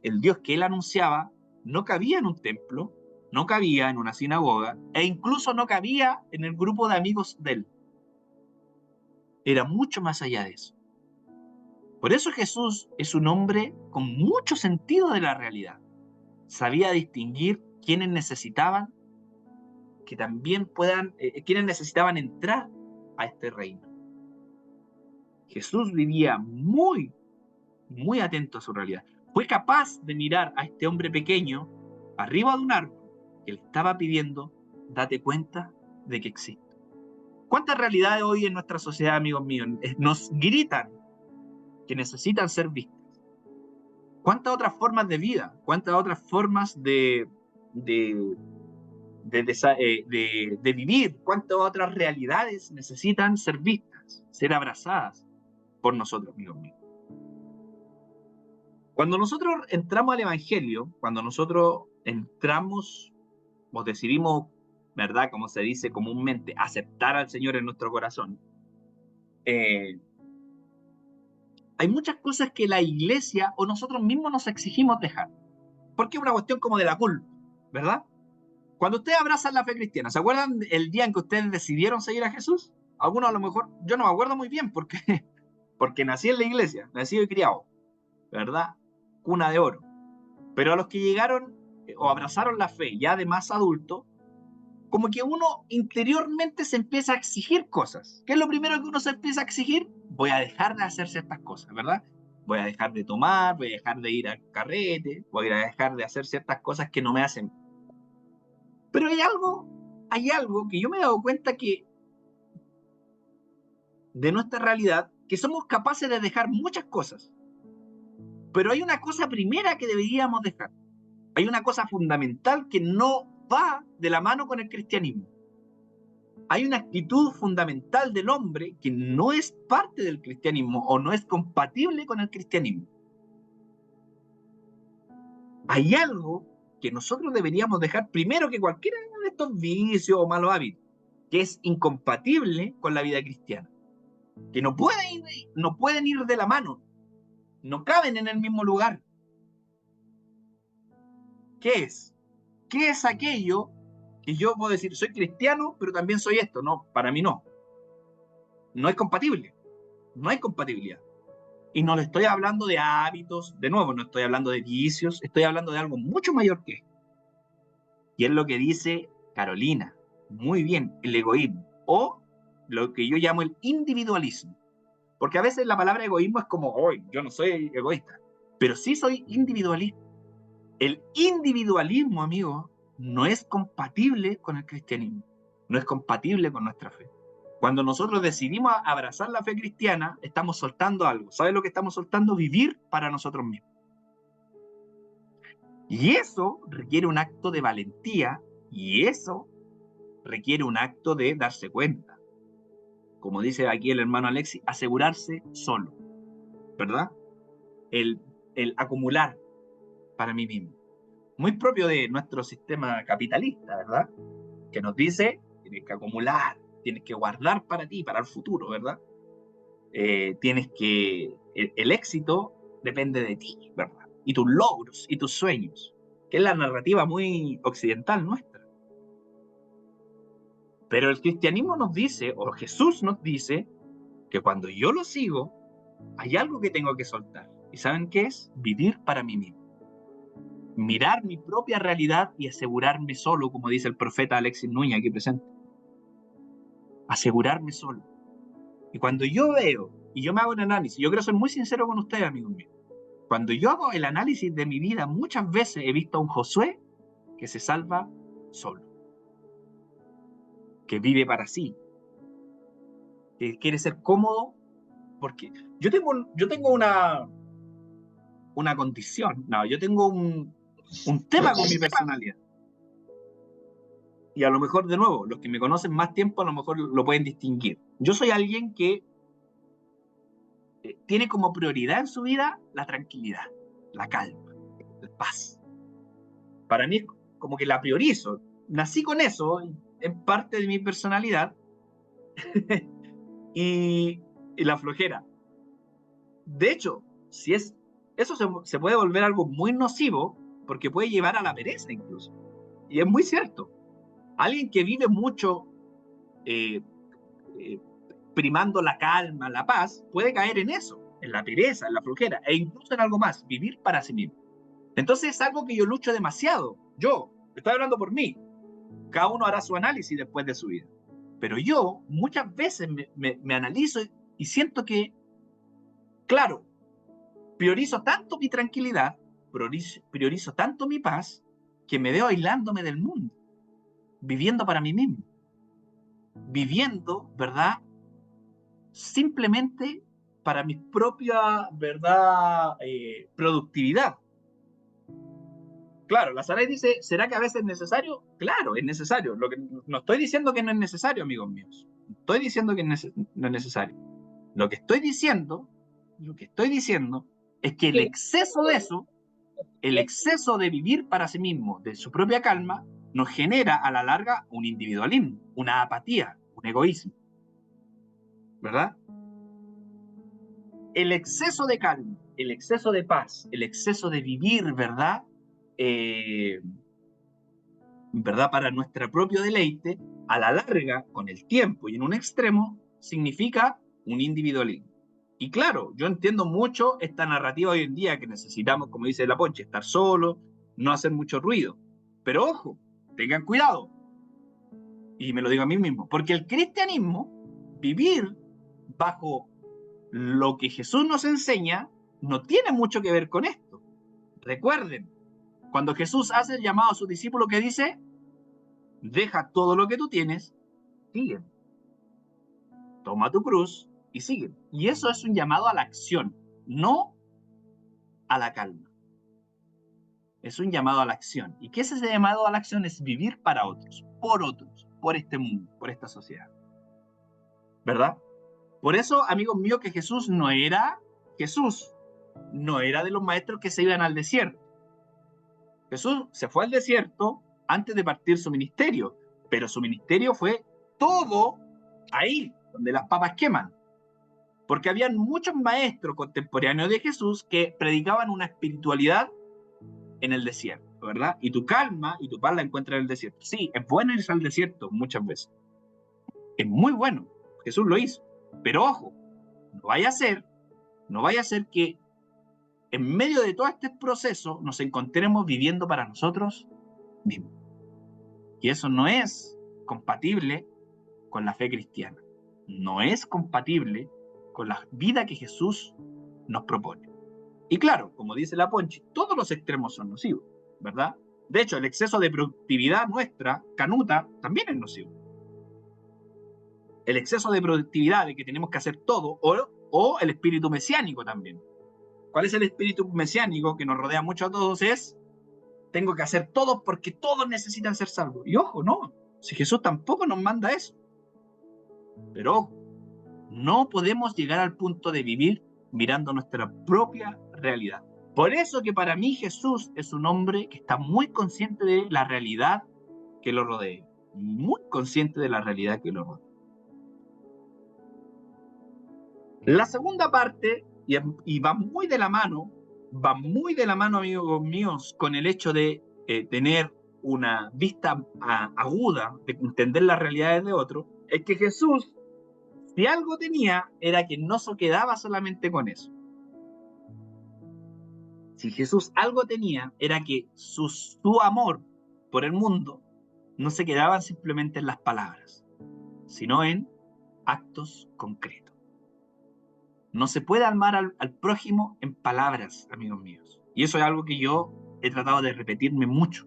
el Dios que él anunciaba, no cabía en un templo, no cabía en una sinagoga, e incluso no cabía en el grupo de amigos de él. Era mucho más allá de eso. Por eso Jesús es un hombre con mucho sentido de la realidad. Sabía distinguir quienes necesitaban que también quienes necesitaban entrar a este reino. Jesús vivía muy, muy atento a su realidad. Fue capaz de mirar a este hombre pequeño arriba de un árbol que le estaba pidiendo, date cuenta de que existe. ¿Cuántas realidades hoy en nuestra sociedad, amigos míos, nos gritan que necesitan ser vistas? ¿Cuántas otras formas de vida? ¿Cuántas otras formas de vivir? ¿Cuántas otras realidades necesitan ser vistas, ser abrazadas por nosotros, amigos míos? Cuando nosotros entramos al Evangelio, cuando nosotros entramos o decidimos, ¿verdad?, como se dice comúnmente, aceptar al Señor en nuestro corazón, hay muchas cosas que la iglesia o nosotros mismos nos exigimos dejar. Porque es una cuestión como de la culpa, ¿verdad? Cuando ustedes abrazan la fe cristiana, ¿se acuerdan el día en que ustedes decidieron seguir a Jesús? Algunos a lo mejor, yo no me acuerdo muy bien porque nací en la iglesia, nací y criado, ¿verdad? Cuna de oro. Pero a los que llegaron o abrazaron la fe ya de más adulto, como que uno interiormente se empieza a exigir cosas. ¿Qué es lo primero que uno se empieza a exigir? Voy a dejar de hacer ciertas cosas, ¿verdad? Voy a dejar de tomar, voy a dejar de ir al carrete, voy a dejar de hacer ciertas cosas que no me hacen. Pero hay algo que yo me he dado cuenta que de nuestra realidad, que somos capaces de dejar muchas cosas. Pero hay una cosa primera que deberíamos dejar. Hay una cosa fundamental que no va de la mano con el cristianismo. Hay una actitud fundamental del hombre que no es parte del cristianismo o no es compatible con el cristianismo. Hay algo que nosotros deberíamos dejar primero que cualquiera de estos vicios o malos hábitos, que es incompatible con la vida cristiana, que no pueden ir de la mano, no caben en el mismo lugar. ¿Qué es? ¿Qué es aquello que yo puedo decir, soy cristiano, pero también soy esto? No, para mí no. No es compatible. No hay compatibilidad. Y no le estoy hablando de hábitos, de nuevo, no estoy hablando de vicios, estoy hablando de algo mucho mayor que esto. Y es lo que dice Carolina. Muy bien, el egoísmo. O lo que yo llamo el individualismo. Porque a veces la palabra egoísmo es como, hoy yo no soy egoísta, pero sí soy individualista. El individualismo, amigo, no es compatible con el cristianismo. No es compatible con nuestra fe. Cuando nosotros decidimos abrazar la fe cristiana, estamos soltando algo. ¿Sabes lo que estamos soltando? Vivir para nosotros mismos. Y eso requiere un acto de valentía, y eso requiere un acto de darse cuenta. Como dice aquí el hermano Alexis, asegurarse solo, ¿verdad? El, el acumular para mí mismo. Muy propio de nuestro sistema capitalista, ¿verdad? Que nos dice, tienes que acumular, tienes que guardar para ti, para el futuro, ¿verdad? Tienes que... El éxito depende de ti, ¿verdad? Y tus logros y tus sueños, que es la narrativa muy occidental nuestra. Pero el cristianismo nos dice, o Jesús nos dice, que cuando yo lo sigo, hay algo que tengo que soltar. ¿Y saben qué es? Vivir para mí mismo. Mirar mi propia realidad y asegurarme solo, como dice el profeta Alexis Núñez aquí presente. Asegurarme solo. Y cuando yo veo, y yo me hago un análisis, yo quiero ser muy sincero con ustedes, amigos míos. Cuando yo hago el análisis de mi vida, muchas veces he visto a un Josué que se salva solo, que vive para sí, que quiere ser cómodo, porque yo tengo una condición, no, yo tengo un tema con mi personalidad. Y a lo mejor, de nuevo, los que me conocen más tiempo a lo mejor lo pueden distinguir. Yo soy alguien que tiene como prioridad en su vida la tranquilidad, la calma, la paz. Para mí es como que la priorizo. Nací con eso, es parte de mi personalidad, y la flojera. De hecho, si es, eso se puede volver algo muy nocivo porque puede llevar a la pereza incluso. Y es muy cierto. Alguien que vive mucho eh, eh, primando la calma, la paz, puede caer en eso, en la pereza, en la flojera, e incluso en algo más, vivir para sí mismo. Entonces es algo que yo lucho demasiado. Yo, estoy hablando por mí. Cada uno hará su análisis después de su vida. Pero yo muchas veces me analizo y siento que, claro, priorizo tanto mi tranquilidad, priorizo tanto mi paz, que me veo aislándome del mundo, viviendo para mí mismo, viviendo, ¿verdad? Simplemente para mi propia, ¿verdad? Productividad. Claro, la Saray dice, ¿será que a veces es necesario? Claro, es necesario. No estoy diciendo que no es necesario, amigos míos. No estoy diciendo que no es necesario. Lo que estoy diciendo es que el exceso de eso, el exceso de vivir para sí mismo, de su propia calma, nos genera a la larga un individualismo, una apatía, un egoísmo. ¿Verdad? El exceso de calma, el exceso de paz, el exceso de vivir, ¿verdad? ¿Verdad? Para nuestro propio deleite, a la larga, con el tiempo y en un extremo, significa un individualismo. Y claro, yo entiendo mucho esta narrativa hoy en día que necesitamos, como dice la Ponche, estar solo, no hacer mucho ruido. Pero ojo, tengan cuidado. Y me lo digo a mí mismo, porque el cristianismo, vivir bajo lo que Jesús nos enseña, no tiene mucho que ver con esto. Recuerden, cuando Jesús hace el llamado a sus discípulos, que dice, deja todo lo que tú tienes, sigue. Toma tu cruz y sigue. Y eso es un llamado a la acción, no a la calma. Es un llamado a la acción. ¿Y qué es ese llamado a la acción? Es vivir para otros, por este mundo, por esta sociedad. ¿Verdad? Por eso, amigos míos, que Jesús no era de los maestros que se iban al desierto. Jesús se fue al desierto antes de partir su ministerio, pero su ministerio fue todo ahí, donde las papas queman. Porque habían muchos maestros contemporáneos de Jesús que predicaban una espiritualidad en el desierto, ¿verdad? Y tu calma y tu paz la encuentras en el desierto. Sí, es bueno irse al desierto muchas veces. Es muy bueno. Jesús lo hizo. Pero ojo, no vaya a ser que en medio de todo este proceso nos encontremos viviendo para nosotros mismos. Y eso no es compatible con la fe cristiana. No es compatible con la vida que Jesús nos propone. Y claro, como dice la Ponchi, todos los extremos son nocivos, ¿verdad? De hecho, el exceso de productividad nuestra, canuta, también es nocivo. El exceso de productividad de que tenemos que hacer todo, o el espíritu mesiánico también. ¿Cuál es el espíritu mesiánico que nos rodea mucho a todos? Es, tengo que hacer todo porque todos necesitan ser salvos. Y ojo, no, si Jesús tampoco nos manda eso. Pero ojo, no podemos llegar al punto de vivir mirando nuestra propia realidad. Por eso que para mí Jesús es un hombre que está muy consciente de la realidad que lo rodea. Muy consciente de la realidad que lo rodea. La segunda parte, y va muy de la mano, amigos míos, con el hecho de tener una vista aguda, de entender las realidades de otros, es que Jesús, si algo tenía, era que no se quedaba solamente con eso. Si Jesús algo tenía, era que su amor por el mundo no se quedaba simplemente en las palabras, sino en actos concretos. No se puede amar al prójimo en palabras, amigos míos. Y eso es algo que yo he tratado de repetirme mucho.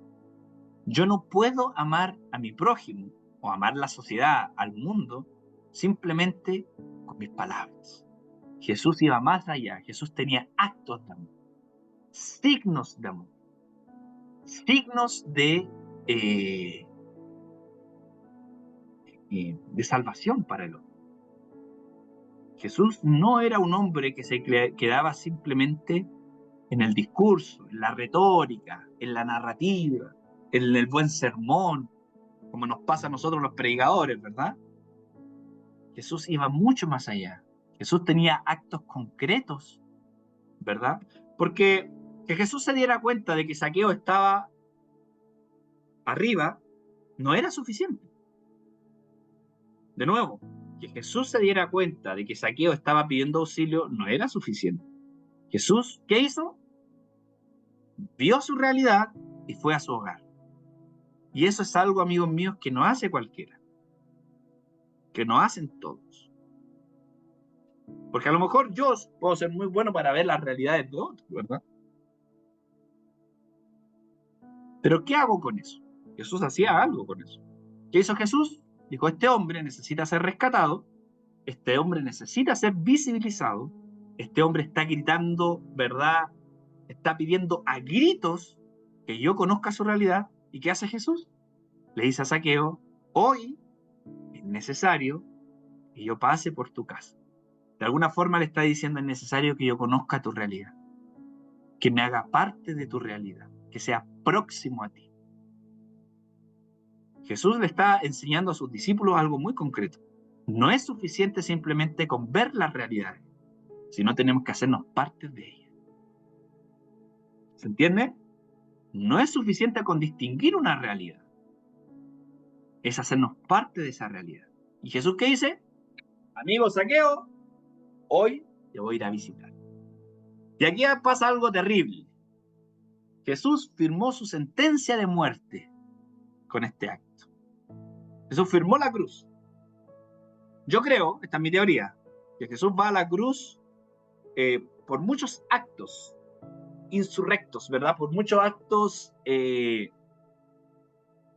Yo no puedo amar a mi prójimo o amar la sociedad, al mundo, simplemente con mis palabras. Jesús iba más allá. Jesús tenía actos de amor, signos de amor, signos de salvación para el hombre. Jesús no era un hombre que se quedaba simplemente en el discurso, en la retórica, en la narrativa, en el buen sermón, como nos pasa a nosotros los predicadores, ¿verdad? Jesús iba mucho más allá. Jesús tenía actos concretos, ¿verdad? Porque que Jesús se diera cuenta de que Zaqueo estaba arriba no era suficiente. De nuevo, que Jesús se diera cuenta de que Zaqueo estaba pidiendo auxilio no era suficiente. Jesús, ¿qué hizo? Vio su realidad y fue a su hogar. Y eso es algo, amigos míos, que no hace cualquiera, que no hacen todos. Porque a lo mejor yo puedo ser muy bueno para ver las realidades de otros, ¿verdad? Pero ¿qué hago con eso? Jesús hacía algo con eso. ¿Qué hizo Jesús? Dijo, este hombre necesita ser rescatado, este hombre necesita ser visibilizado, este hombre está gritando, ¿verdad? Está pidiendo a gritos que yo conozca su realidad. ¿Y qué hace Jesús? Le dice a Zaqueo, hoy es necesario que yo pase por tu casa. De alguna forma le está diciendo, es necesario que yo conozca tu realidad, que me haga parte de tu realidad, que sea próximo a ti. Jesús le está enseñando a sus discípulos algo muy concreto. No es suficiente simplemente con ver las realidades, sino tenemos que hacernos parte de ellas. ¿Se entiende? No es suficiente con distinguir una realidad, es hacernos parte de esa realidad. ¿Y Jesús qué dice? Amigo Zaqueo, hoy te voy a ir a visitar. Y aquí pasa algo terrible. Jesús firmó su sentencia de muerte con este acto. Jesús firmó la cruz. Yo creo, esta es mi teoría, que Jesús va a la cruz por muchos actos insurrectos, ¿verdad? Por muchos actos que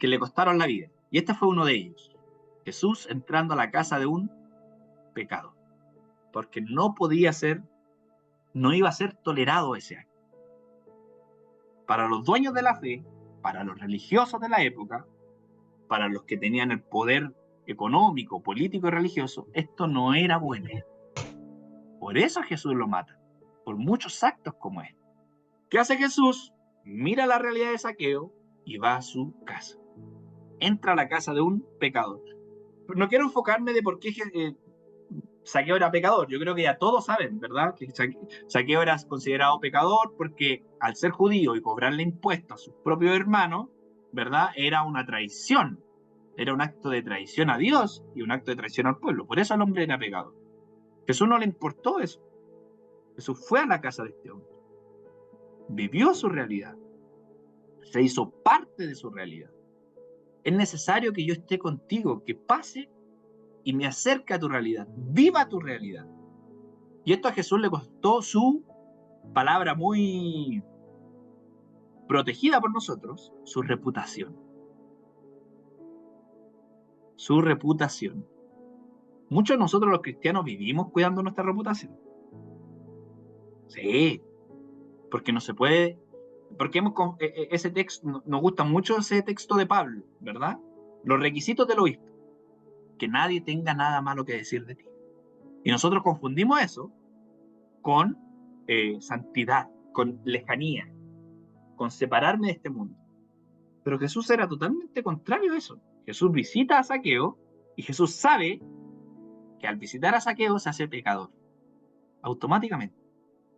le costaron la vida. Y este fue uno de ellos. Jesús entrando a la casa de un pecador. Porque no podía ser, no iba a ser tolerado ese acto. Para los dueños de la fe, para los religiosos de la época, para los que tenían el poder económico, político y religioso, esto no era bueno. Por eso Jesús lo mata, por muchos actos como este. ¿Qué hace Jesús? Mira la realidad de Zaqueo y va a su casa. Entra a la casa de un pecador. No quiero enfocarme de por qué Zaqueo era pecador. Yo creo que ya todos saben, ¿verdad? Que Zaqueo era considerado pecador porque al ser judío y cobrarle impuestos a sus propios hermanos, ¿verdad? Era una traición. Era un acto de traición a Dios y un acto de traición al pueblo. Por eso el hombre era pecador. Jesús no le importó eso. Jesús fue a la casa de este hombre. Vivió su realidad. Se hizo parte de su realidad. Es necesario que yo esté contigo, que pase y me acerque a tu realidad, viva tu realidad. Y esto a Jesús le costó su palabra muy protegida por nosotros, su reputación. Su reputación. Muchos de nosotros los cristianos vivimos cuidando nuestra reputación. Sí, porque no se puede, porque ese texto, nos gusta mucho ese texto de Pablo, ¿verdad? Los requisitos del obispo, que nadie tenga nada malo que decir de ti. Y nosotros confundimos eso con santidad, con lejanía, con separarme de este mundo. Pero Jesús era totalmente contrario a eso. Jesús visita a Zaqueo y Jesús sabe que al visitar a Zaqueo se hace pecador. Automáticamente.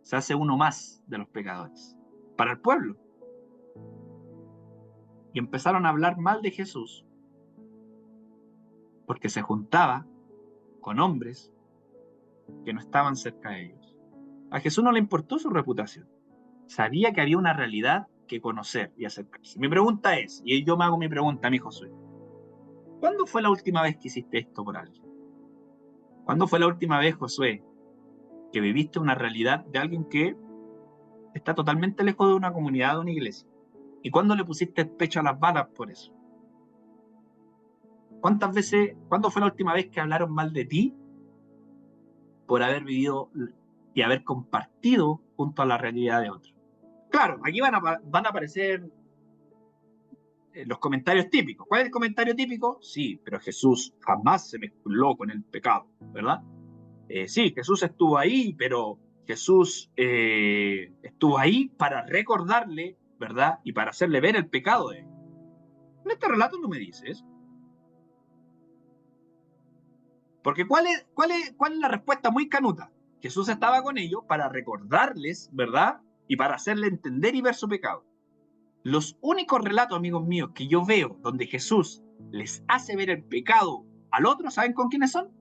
Se hace uno más de los pecadores. Para el pueblo. Y empezaron a hablar mal de Jesús porque se juntaba con hombres que no estaban cerca de ellos. A Jesús no le importó su reputación. Sabía que había una realidad que conocer y acercarse. Mi pregunta es, y yo me hago mi pregunta a mi Josué, ¿cuándo fue la última vez que hiciste esto por alguien? ¿Cuándo fue la última vez, Josué, que viviste una realidad de alguien que está totalmente lejos de una comunidad, de una iglesia? ¿Y cuándo le pusiste el pecho a las balas por eso? ¿Cuántas veces, cuándo fue la última vez que hablaron mal de ti por haber vivido y haber compartido junto a la realidad de otros? Claro, aquí van a aparecer los comentarios típicos. ¿Cuál es el comentario típico? Sí, pero Jesús jamás se mezcló con el pecado, ¿verdad? Sí, Jesús estuvo ahí, pero Jesús estuvo ahí para recordarle, ¿verdad? Y para hacerle ver el pecado de él. En este relato no me dices. Porque ¿cuál es la respuesta muy canuta? Jesús estaba con ellos para recordarles, ¿verdad? Y para hacerle entender y ver su pecado. Los únicos relatos, amigos míos, que yo veo donde Jesús les hace ver el pecado al otro, ¿saben con quiénes son?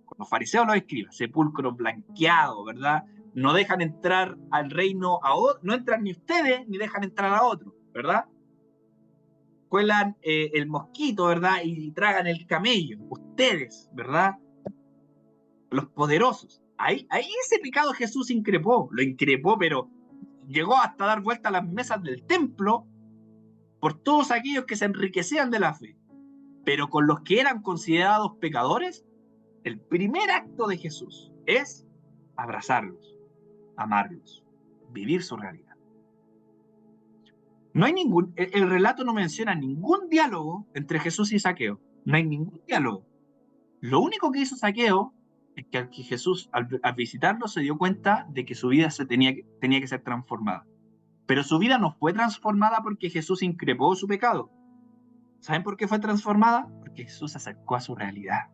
Con los fariseos, los escribas, sepulcro blanqueado, ¿verdad? No dejan entrar al reino a otro, no entran ni ustedes ni dejan entrar a otro, ¿verdad? Cuelan el mosquito, ¿verdad? Y tragan el camello, ustedes, ¿verdad? Los poderosos. Ahí ese pecado Jesús lo increpó, pero llegó hasta dar vuelta a las mesas del templo por todos aquellos que se enriquecían de la fe. Pero con los que eran considerados pecadores, el primer acto de Jesús es abrazarlos, amarlos, vivir su realidad. No hay el relato no menciona ningún diálogo entre Jesús y Zaqueo. No hay ningún diálogo. Lo único que hizo Zaqueo es que Jesús, al visitarlo, se dio cuenta de que su vida tenía que ser transformada. Pero su vida no fue transformada porque Jesús increpó su pecado. ¿Saben por qué fue transformada? Porque Jesús se acercó a su realidad,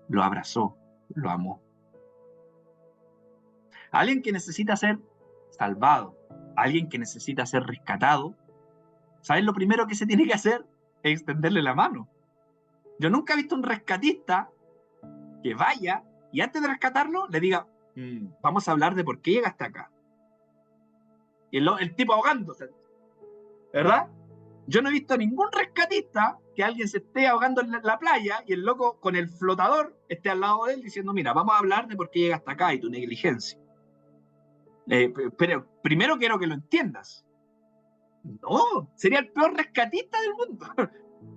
lo abrazó, lo amó. Alguien que necesita ser salvado, alguien que necesita ser rescatado, ¿saben lo primero que se tiene que hacer? Es extenderle la mano. Yo nunca he visto un rescatista que vaya y antes de rescatarlo le diga, vamos a hablar de por qué llega hasta acá. Y el tipo ahogándose, ¿verdad? Yo no he visto ningún rescatista que alguien se esté ahogando en la playa y el loco con el flotador esté al lado de él diciendo, mira, vamos a hablar de por qué llega hasta acá y tu negligencia. Pero primero quiero que lo entiendas. No, sería el peor rescatista del mundo.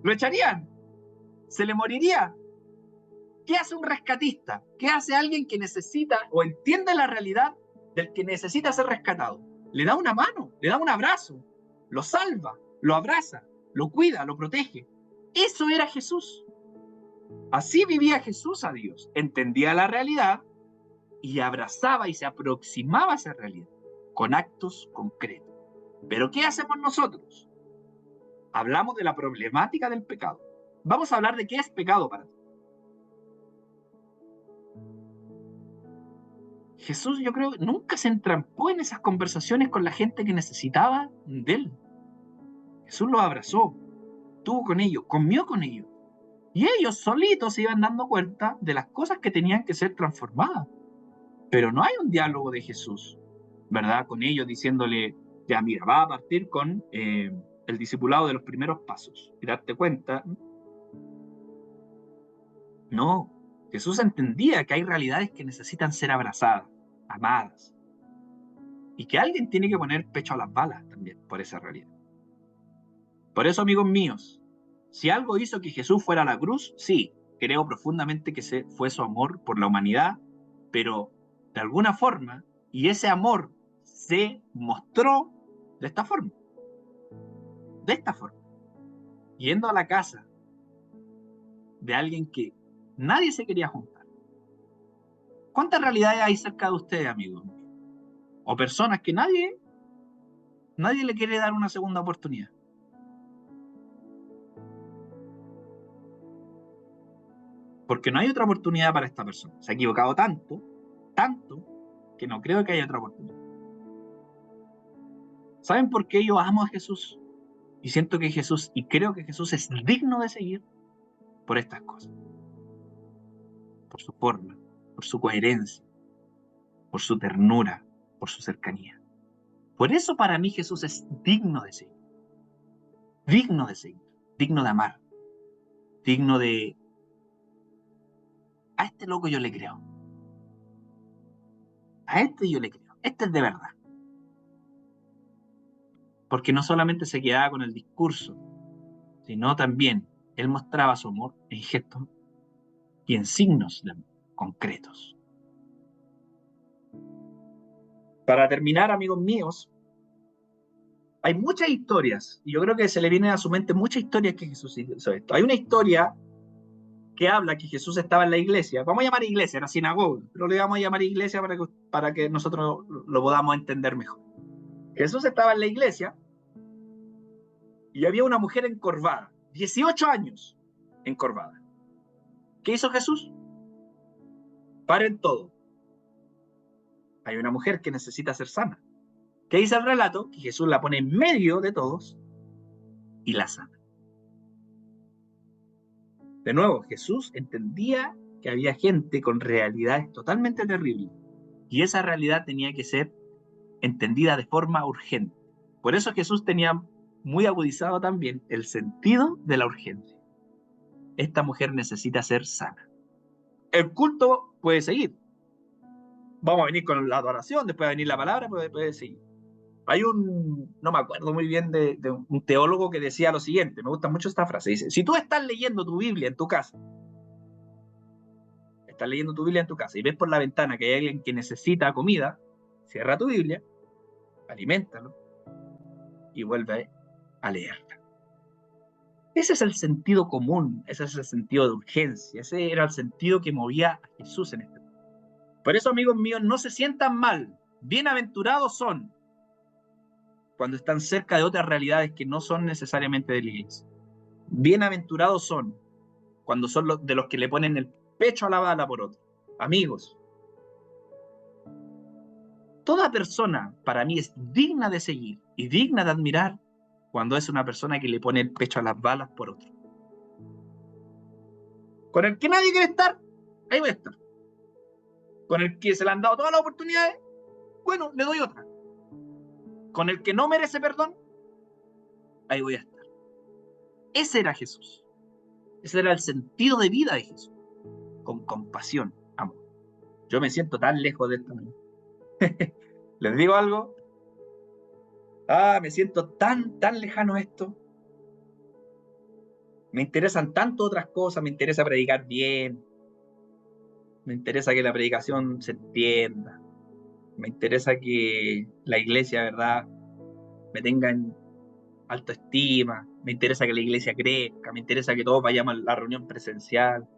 Lo echarían. Se le moriría. ¿Qué hace un rescatista? ¿Qué hace alguien que necesita o entiende la realidad del que necesita ser rescatado? Le da una mano, le da un abrazo, lo salva, lo abraza, lo cuida, lo protege. Eso era Jesús. Así vivía Jesús a Dios. Entendía la realidad y abrazaba y se aproximaba a esa realidad con actos concretos. Pero ¿qué hacemos nosotros? Hablamos de la problemática del pecado. Vamos a hablar de qué es pecado para ti. Jesús, yo creo, nunca se entrampó en esas conversaciones con la gente que necesitaba de él. Jesús los abrazó, estuvo con ellos, comió con ellos. Y ellos solitos se iban dando cuenta de las cosas que tenían que ser transformadas. Pero no hay un diálogo de Jesús, ¿verdad? Con ellos diciéndole, ya mira, va a partir con el discipulado de los primeros pasos y darte cuenta, no, Jesús entendía que hay realidades que necesitan ser abrazadas, amadas, y que alguien tiene que poner pecho a las balas también por esa realidad. Por eso, amigos míos, si algo hizo que Jesús fuera a la cruz, sí, creo profundamente que fue su amor por la humanidad, pero de alguna forma, y ese amor se mostró de esta forma, yendo a la casa de alguien que nadie se quería juntar. ¿Cuántas realidades hay cerca de ustedes, amigos? O personas que nadie le quiere dar una segunda oportunidad. Porque no hay otra oportunidad para esta persona. Se ha equivocado tanto, que no creo que haya otra oportunidad. ¿Saben por qué yo amo a Jesús? Y siento que Jesús, y creo que Jesús es digno de seguir por estas cosas. Por su forma, por su coherencia, por su ternura, por su cercanía. Por eso para mí Jesús es digno de seguir. Digno de seguir, digno de amar, digno de... A este loco yo le creo. A este yo le creo. Este es de verdad. Porque no solamente se quedaba con el discurso, sino también él mostraba su amor en gestos y en signos concretos. Para terminar, amigos míos, hay muchas historias, y yo creo que se le vienen a su mente muchas historias que Jesús hizo esto. Hay una historia que habla que Jesús estaba en la iglesia, vamos a llamar iglesia, era sinagoga, pero le vamos a llamar iglesia para que nosotros lo podamos entender mejor. Jesús estaba en la iglesia y había una mujer encorvada, 18 años encorvada. ¿Qué hizo Jesús? Paren todo. Hay una mujer que necesita ser sana. ¿Qué dice el relato? Que Jesús la pone en medio de todos y la sana. De nuevo, Jesús entendía que había gente con realidades totalmente terribles y esa realidad tenía que ser entendida de forma urgente. Por eso Jesús tenía muy agudizado también el sentido de la urgencia. Esta mujer necesita ser sana. El culto puede seguir. Vamos a venir con la adoración, después va a venir la palabra, puede seguir. Hay no me acuerdo muy bien de un teólogo que decía lo siguiente, me gusta mucho esta frase, dice, si tú estás leyendo tu Biblia en tu casa, y ves por la ventana que hay alguien que necesita comida, cierra tu Biblia, aliméntalo y vuelve a leerla. Ese es el sentido común, ese es el sentido de urgencia, ese era el sentido que movía a Jesús en este mundo. Por eso, amigos míos, no se sientan mal, bienaventurados son cuando están cerca de otras realidades que no son necesariamente de la iglesia. Bienaventurados son cuando son de los que le ponen el pecho a la bala por otro. Amigos, toda persona para mí es digna de seguir y digna de admirar cuando es una persona que le pone el pecho a las balas por otro. Con el que nadie quiere estar, ahí voy a estar. Con el que se le han dado todas las oportunidades, bueno, le doy otra. Con el que no merece perdón, ahí voy a estar. Ese era Jesús. Ese era el sentido de vida de Jesús. Con compasión, amor. Yo me siento tan lejos de esto. ¿Les digo algo? Me siento tan lejano a esto. Me interesan tanto otras cosas, me interesa predicar bien, me interesa que la predicación se entienda, me interesa que la iglesia, ¿verdad?, me tenga en alta estima, me interesa que la iglesia crezca, me interesa que todos vayamos a la reunión presencial,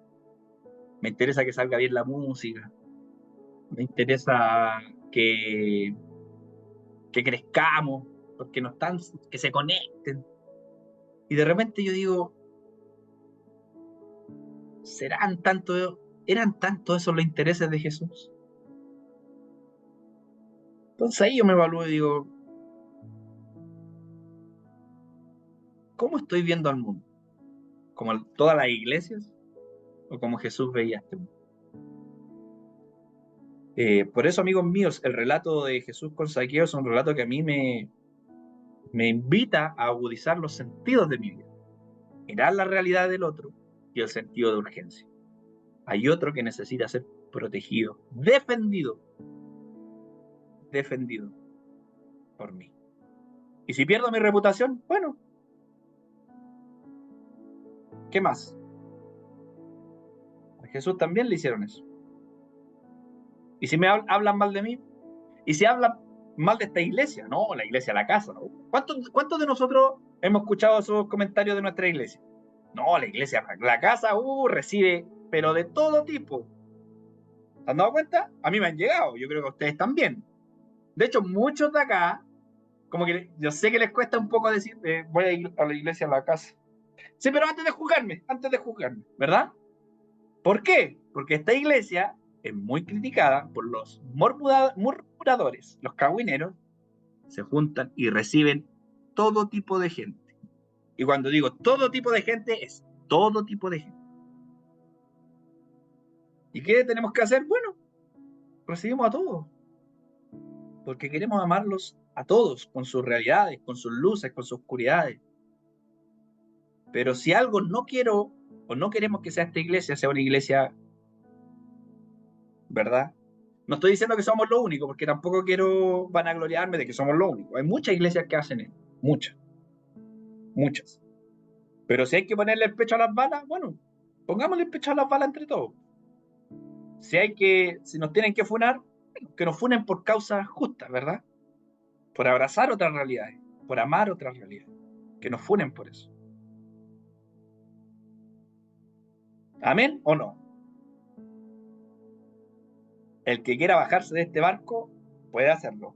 me interesa que salga bien la música, me interesa que crezcamos, porque no están, que se conecten. Y de repente yo digo, ¿eran tanto esos los intereses de Jesús? Entonces ahí yo me evalúo y digo, ¿cómo estoy viendo al mundo? ¿Como todas las iglesias? ¿O como Jesús veía este mundo? Por eso, amigos míos, el relato de Jesús con Zaqueo es un relato que a mí me me invita a agudizar los sentidos de mi vida, mirar la realidad del otro y el sentido de urgencia. Hay otro que necesita ser protegido, defendido por mí. Y si pierdo mi reputación, bueno, ¿qué más? A Jesús también le hicieron eso. ¿Y si me hablan mal de mí? ¿Y si hablan mal de esta iglesia? No, la iglesia, la casa, ¿no? ¿Cuántos de nosotros hemos escuchado esos comentarios de nuestra iglesia? No, la iglesia, la casa, recibe, pero de todo tipo. ¿Se han dado cuenta? A mí me han llegado, yo creo que a ustedes también. De hecho, muchos de acá, como que yo sé que les cuesta un poco decir, voy a ir a la iglesia, a la casa. Sí, pero antes de juzgarme, ¿verdad? ¿Por qué? Porque esta iglesia es muy criticada por los murmuradores, los cagüineros, se juntan y reciben todo tipo de gente. Y cuando digo todo tipo de gente, es todo tipo de gente. ¿Y qué tenemos que hacer? Bueno, recibimos a todos, porque queremos amarlos a todos, con sus realidades, con sus luces, con sus oscuridades. Pero si algo no quiero o no queremos que sea esta iglesia, sea una iglesia, ¿verdad? No estoy diciendo que somos lo único, porque tampoco quiero vanagloriarme de que somos lo único. Hay muchas iglesias que hacen esto, muchas. Pero si hay que ponerle el pecho a las balas, bueno, pongámosle el pecho a las balas entre todos. Si nos tienen que funar, bueno, que nos funen por causas justas, ¿verdad? Por abrazar otras realidades, por amar otras realidades. Que nos funen por eso. ¿Amén o no? El que quiera bajarse de este barco puede hacerlo.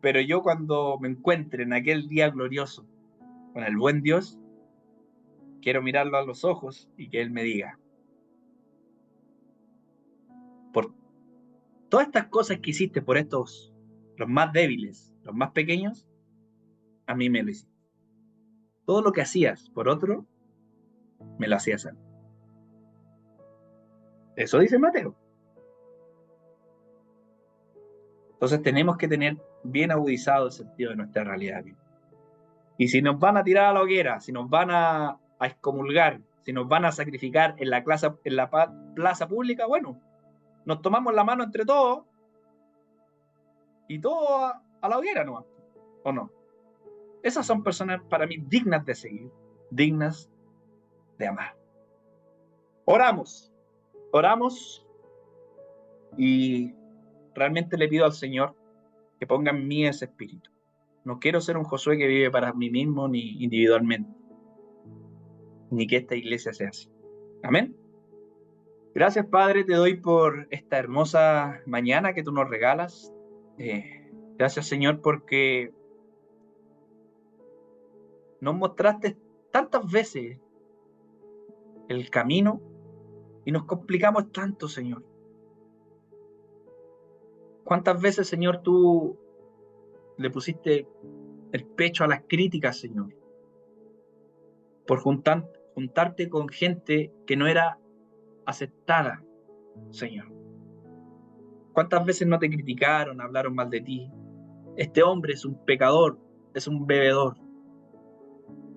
Pero yo cuando me encuentre en aquel día glorioso con el buen Dios, quiero mirarlo a los ojos y que Él me diga, por todas estas cosas que hiciste por estos, los más débiles, los más pequeños, a mí me lo hiciste. Todo lo que hacías por otro, me lo hacías a mí. Eso dice Mateo. Entonces tenemos que tener bien agudizado el sentido de nuestra realidad. Y si nos van a tirar a la hoguera, si nos van a excomulgar, si nos van a sacrificar en la plaza pública, bueno, nos tomamos la mano entre todos y todos a la hoguera, ¿no? ¿O no? Esas son personas para mí dignas de seguir, dignas de amar. Oramos y realmente le pido al Señor que ponga en mí ese espíritu. No quiero ser un Josué que vive para mí mismo ni individualmente, ni que esta iglesia sea así. Amén. Gracias, Padre, te doy por esta hermosa mañana que tú nos regalas. Gracias, Señor, porque nos mostraste tantas veces el camino y nos complicamos tanto, Señor. ¿Cuántas veces, Señor, tú le pusiste el pecho a las críticas, Señor? Por juntarte con gente que no era aceptada, Señor. ¿Cuántas veces no te criticaron, hablaron mal de ti? Este hombre es un pecador, es un bebedor.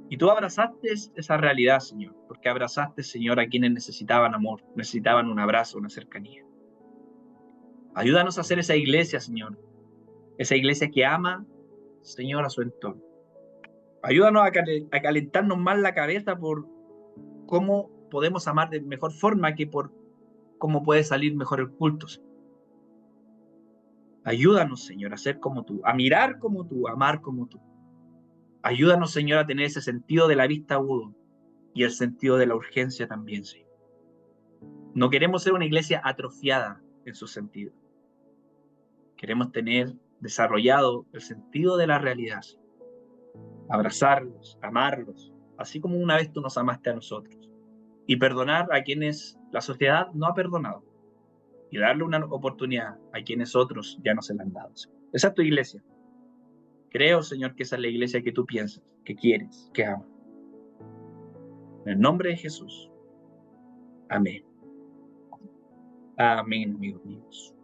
Y tú abrazaste esa realidad, Señor, porque abrazaste, Señor, a quienes necesitaban amor, necesitaban un abrazo, una cercanía. Ayúdanos a hacer esa iglesia, Señor, esa iglesia que ama, Señor, a su entorno. Ayúdanos a calentarnos más la cabeza por cómo podemos amar de mejor forma que por cómo puede salir mejor el culto, Señor. Ayúdanos, Señor, a ser como tú, a mirar como tú, a amar como tú. Ayúdanos, Señor, a tener ese sentido de la vista agudo y el sentido de la urgencia también, Señor. No queremos ser una iglesia atrofiada en su sentido. Queremos tener desarrollado el sentido de la realidad, Señor. Abrazarlos, amarlos, así como una vez tú nos amaste a nosotros. Y perdonar a quienes la sociedad no ha perdonado. Y darle una oportunidad a quienes otros ya no se la han dado. Esa es tu iglesia. Creo, Señor, que esa es la iglesia que tú piensas, que quieres, que amas. En el nombre de Jesús. Amén. Amén, amigos míos.